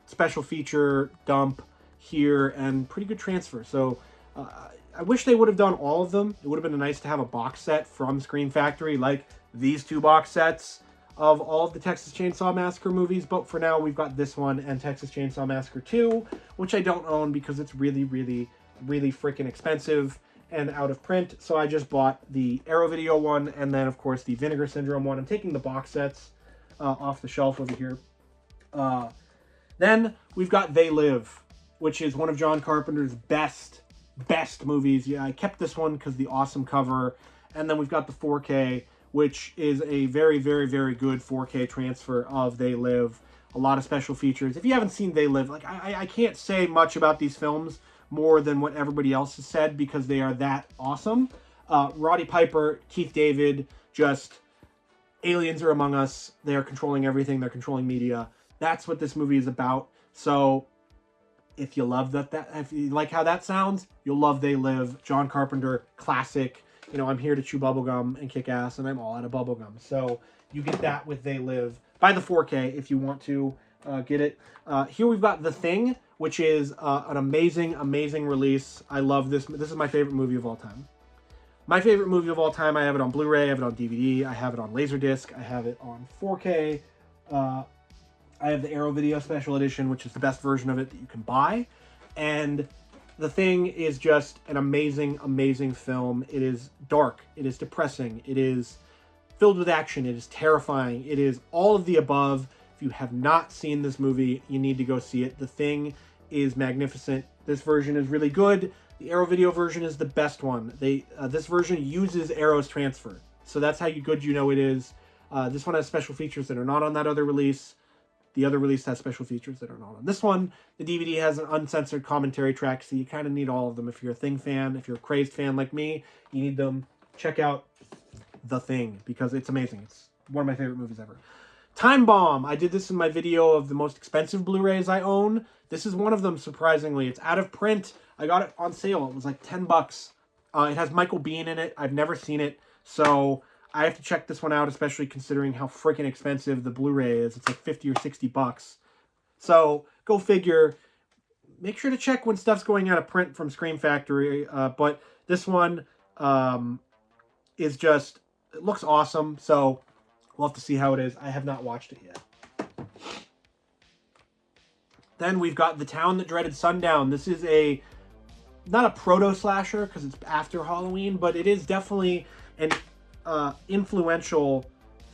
[SPEAKER 1] special feature dump here, and pretty good transfer. So I wish they would have done all of them. It would have been nice to have a box set from Scream Factory, like these 2 box sets of all of the Texas Chainsaw Massacre movies. But for now, we've got this one and Texas Chainsaw Massacre 2, which I don't own because it's really, really, really freaking expensive and out of print. So I just bought the Arrow Video one, and then, of course, the Vinegar Syndrome one. I'm taking the box sets off the shelf over here. Then we've got They Live, which is one of John Carpenter's best movies. Yeah, I kept this one because the awesome cover. And then we've got the 4K, which is a very, very, very good 4K transfer of They Live. A lot of special features. If you haven't seen They Live, like I can't say much about these films more than what everybody else has said because they are that awesome. Roddy Piper, Keith David, just aliens are among us. They are controlling everything. They're controlling media. That's what this movie is about. So if you love if you like how that sounds, you'll love They Live. John Carpenter, classic. You know, I'm here to chew bubblegum and kick ass, and I'm all out of bubblegum. So you get that with They Live. Buy the 4K if you want to get it. Here we've got The Thing, which is an amazing, amazing release. I love this. This is my favorite movie of all time. My favorite movie of all time. I have it on Blu-ray. I have it on DVD. I have it on Laserdisc. I have it on 4K. I have the Arrow Video Special Edition, which is the best version of it that you can buy. And The Thing is just an amazing, amazing film. It is dark. It is depressing. It is filled with action. It is terrifying. It is all of the above. If you have not seen this movie, you need to go see it. The Thing is magnificent. This version is really good. The Arrow Video version is the best one. This version uses Arrow's transfer. So that's how good you know it is. This one has special features that are not on that other release. The other release has special features that are not on this one. The DVD has an uncensored commentary track, so you kind of need all of them. If you're a Thing fan, if you're a Crazed fan like me, you need them. Check out The Thing, because it's amazing. It's one of my favorite movies ever. Time Bomb. I did this in my video of the most expensive Blu-rays I own. This is one of them, surprisingly. It's out of print. I got it on sale. It was like 10 bucks. It has Michael Biehn in it. I've never seen it, so I have to check this one out, especially considering how freaking expensive the Blu-ray is. It's like 50 or 60 bucks. So, go figure. Make sure to check when stuff's going out of print from Scream Factory. But this one is just, it looks awesome. So, we'll have to see how it is. I have not watched it yet. Then we've got The Town That Dreaded Sundown. This is not a proto-slasher, because it's after Halloween, but it is definitely an influential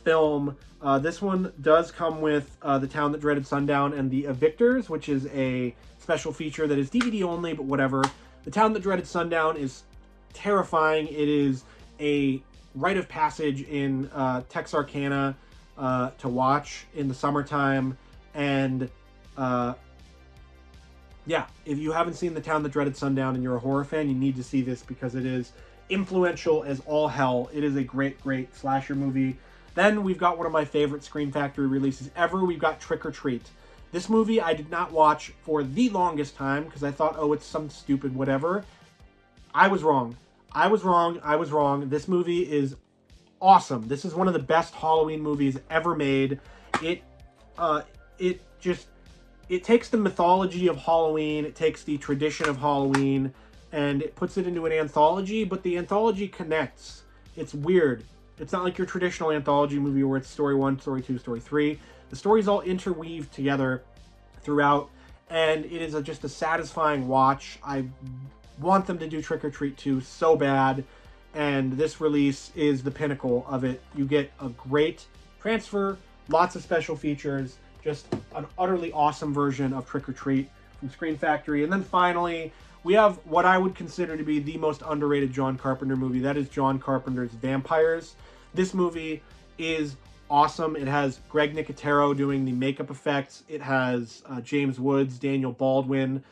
[SPEAKER 1] film. This one does come with The Town That Dreaded Sundown and The Evictors, which is a special feature that is DVD only, but whatever. The Town That Dreaded Sundown is terrifying. It is a rite of passage in Texarkana to watch in the summertime. And yeah, if you haven't seen The Town That Dreaded Sundown and you're a horror fan, you need to see this because it is influential as all hell. It is a great, great slasher movie. Then we've got one of my favorite Scream Factory releases ever. We've got Trick or Treat. This movie I did not watch for the longest time because I thought, oh, it's some stupid whatever. I was wrong. I was wrong. This movie is awesome. This is one of the best Halloween movies ever made. It takes the mythology of Halloween, it takes the tradition of Halloween, and it puts it into an anthology, but the anthology connects. It's weird. It's not like your traditional anthology movie where it's story 1, story 2, story 3. The stories all interweave together throughout, and it is just a satisfying watch. I want them to do Trick or Treat 2 so bad, and this release is the pinnacle of it. You get a great transfer, lots of special features, just an utterly awesome version of Trick or Treat from Scream Factory. And then finally, we have what I would consider to be the most underrated John Carpenter movie. That is John Carpenter's Vampires. This movie is awesome. It has Greg Nicotero doing the makeup effects. It has James Woods, Daniel Baldwin.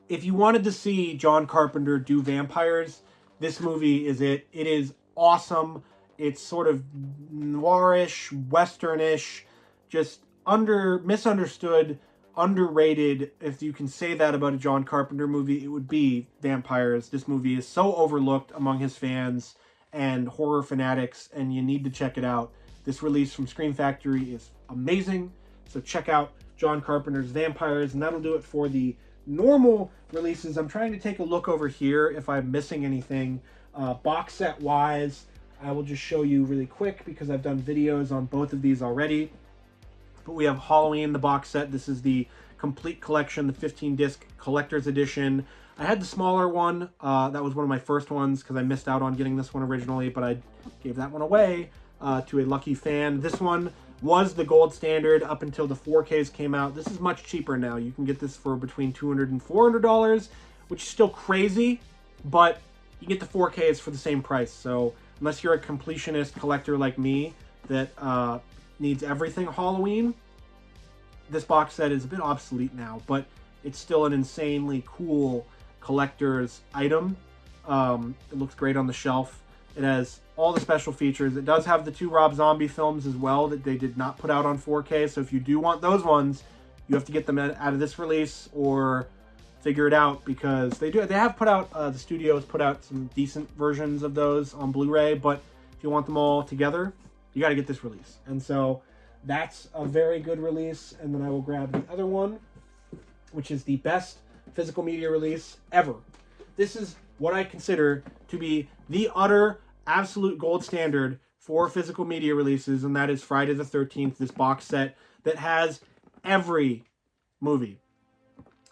[SPEAKER 1] If you wanted to see John Carpenter do vampires, this movie is it. It is awesome. It's sort of noirish, westernish, just misunderstood, underrated. If you can say that about a John Carpenter movie, it would be Vampires. This movie is so overlooked among his fans and horror fanatics, and you need to check it out. This release from Scream Factory is amazing, so check out John Carpenter's Vampires, and that'll do it for the normal releases. I'm trying to take a look over here if I'm missing anything. Box set wise, I will just show you really quick because I've done videos on both of these already. But we have Halloween, the box set. This is the complete collection, the 15-disc collector's edition. I had the smaller one. That was one of my first ones because I missed out on getting this one originally, but I gave that one away to a lucky fan. This one was the gold standard up until the 4Ks came out. This is much cheaper now. You can get this for between $200 and $400, which is still crazy, but you get the 4Ks for the same price. So unless you're a completionist collector like me that needs everything Halloween, this box set is a bit obsolete now, but it's still an insanely cool collector's item. It looks great on the shelf. It has all the special features. It does have the 2 Rob Zombie films as well that they did not put out on 4K, so if you do want those ones, you have to get them out of this release or figure it out, because they have put out, the studios put out some decent versions of those on Blu-ray, but if you want them all together, you got to get this release. And so that's a very good release. And then I will grab the other one, which is the best physical media release ever. This is what I consider to be the utter absolute gold standard for physical media releases, and that is Friday the 13th, this box set that has every movie.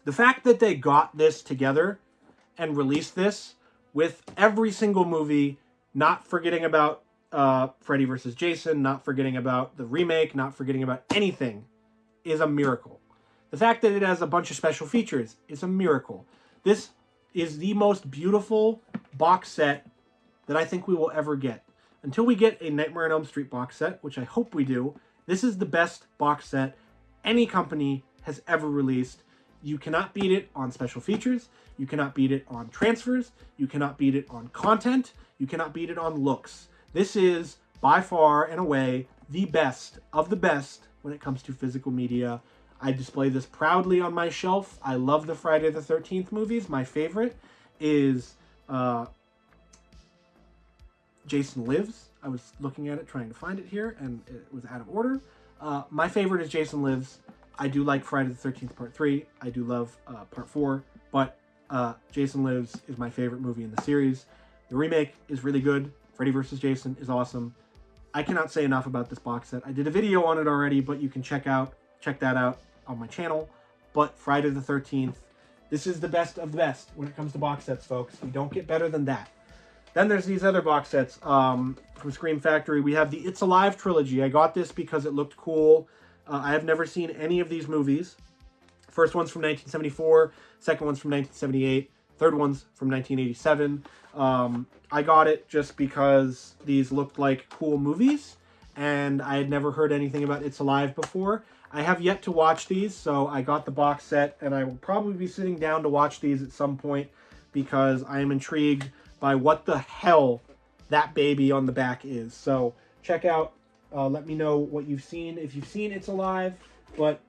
[SPEAKER 1] The fact that they got this together and released this with every single movie, not forgetting about Freddy vs. Jason, not forgetting about the remake, not forgetting about anything, is a miracle. The fact that it has a bunch of special features is a miracle. This is the most beautiful box set that I think we will ever get. Until we get a Nightmare on Elm Street box set, which I hope we do, this is the best box set any company has ever released. You cannot beat it on special features. You cannot beat it on transfers. You cannot beat it on content. You cannot beat it on looks. This is, by far and away, the best of the best when it comes to physical media. I display this proudly on my shelf. I love the Friday the 13th movies. My favorite is Jason Lives. I was looking at it, trying to find it here, and it was out of order. My favorite is Jason Lives. I do like Friday the 13th Part 3. I do love Part 4, but Jason Lives is my favorite movie in the series. The remake is really good. Freddy vs. Jason is awesome. I cannot say enough about this box set. I did a video on it already, but you can check that out on my channel. But Friday the 13th, this is the best of the best when it comes to box sets, folks. You don't get better than that. Then there's these other box sets from Scream Factory. We have the It's Alive trilogy. I got this because it looked cool. I have never seen any of these movies. First one's from 1974. Second one's from 1978. Third one's from 1987. I got it just because these looked like cool movies, and I had never heard anything about It's Alive before. I have yet to watch these, so I got the box set, and I will probably be sitting down to watch these at some point because I am intrigued by what the hell that baby on the back is. So check out, let me know what you've seen, if you've seen It's Alive, but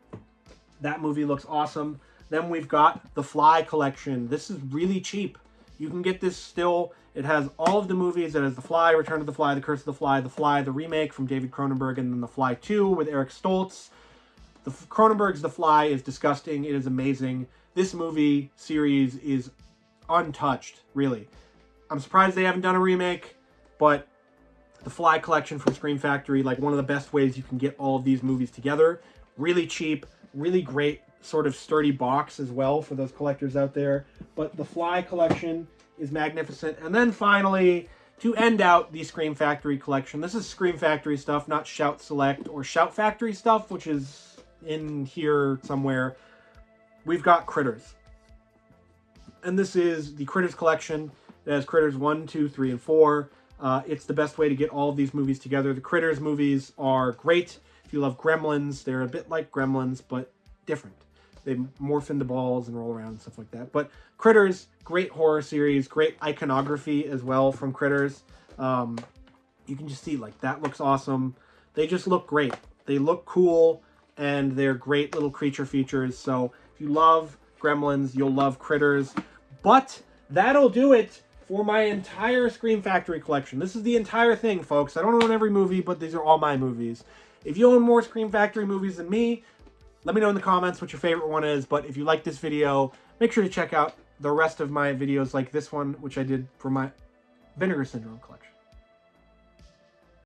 [SPEAKER 1] that movie looks awesome. Then we've got the Fly collection. This is really cheap. You can get this still. It has all of the movies. It has The Fly, Return of the Fly, The Curse of the Fly, the remake from David Cronenberg, and then The Fly 2 with Eric Stoltz. Cronenberg's The Fly is disgusting. It is amazing. This movie series is untouched, really. I'm surprised they haven't done a remake, but the Fly collection from Scream Factory, like one of the best ways you can get all of these movies together. Really cheap, really great, sort of sturdy box as well for those collectors out there. But the Fly collection is magnificent. And then finally, to end out the Scream Factory collection, this is Scream Factory stuff, not Shout Select or Shout Factory stuff, which is in here somewhere. We've got Critters. And this is the Critters collection. It has Critters 1, 2, 3, and 4. It's the best way to get all of these movies together. The Critters movies are great. If you love Gremlins, they're a bit like Gremlins, but different. They morph into balls and roll around and stuff like that. But Critters, great horror series, great iconography as well from Critters. You can just see, like, that looks awesome. They just look great. They look cool, and they're great little creature features. So if you love Gremlins, you'll love Critters. But that'll do it for my entire Scream Factory collection. This is the entire thing, folks. I don't own every movie, but these are all my movies. If you own more Scream Factory movies than me, let me know in the comments what your favorite one is. But if you like this video, make sure to check out the rest of my videos like this one, which I did for my Vinegar Syndrome collection.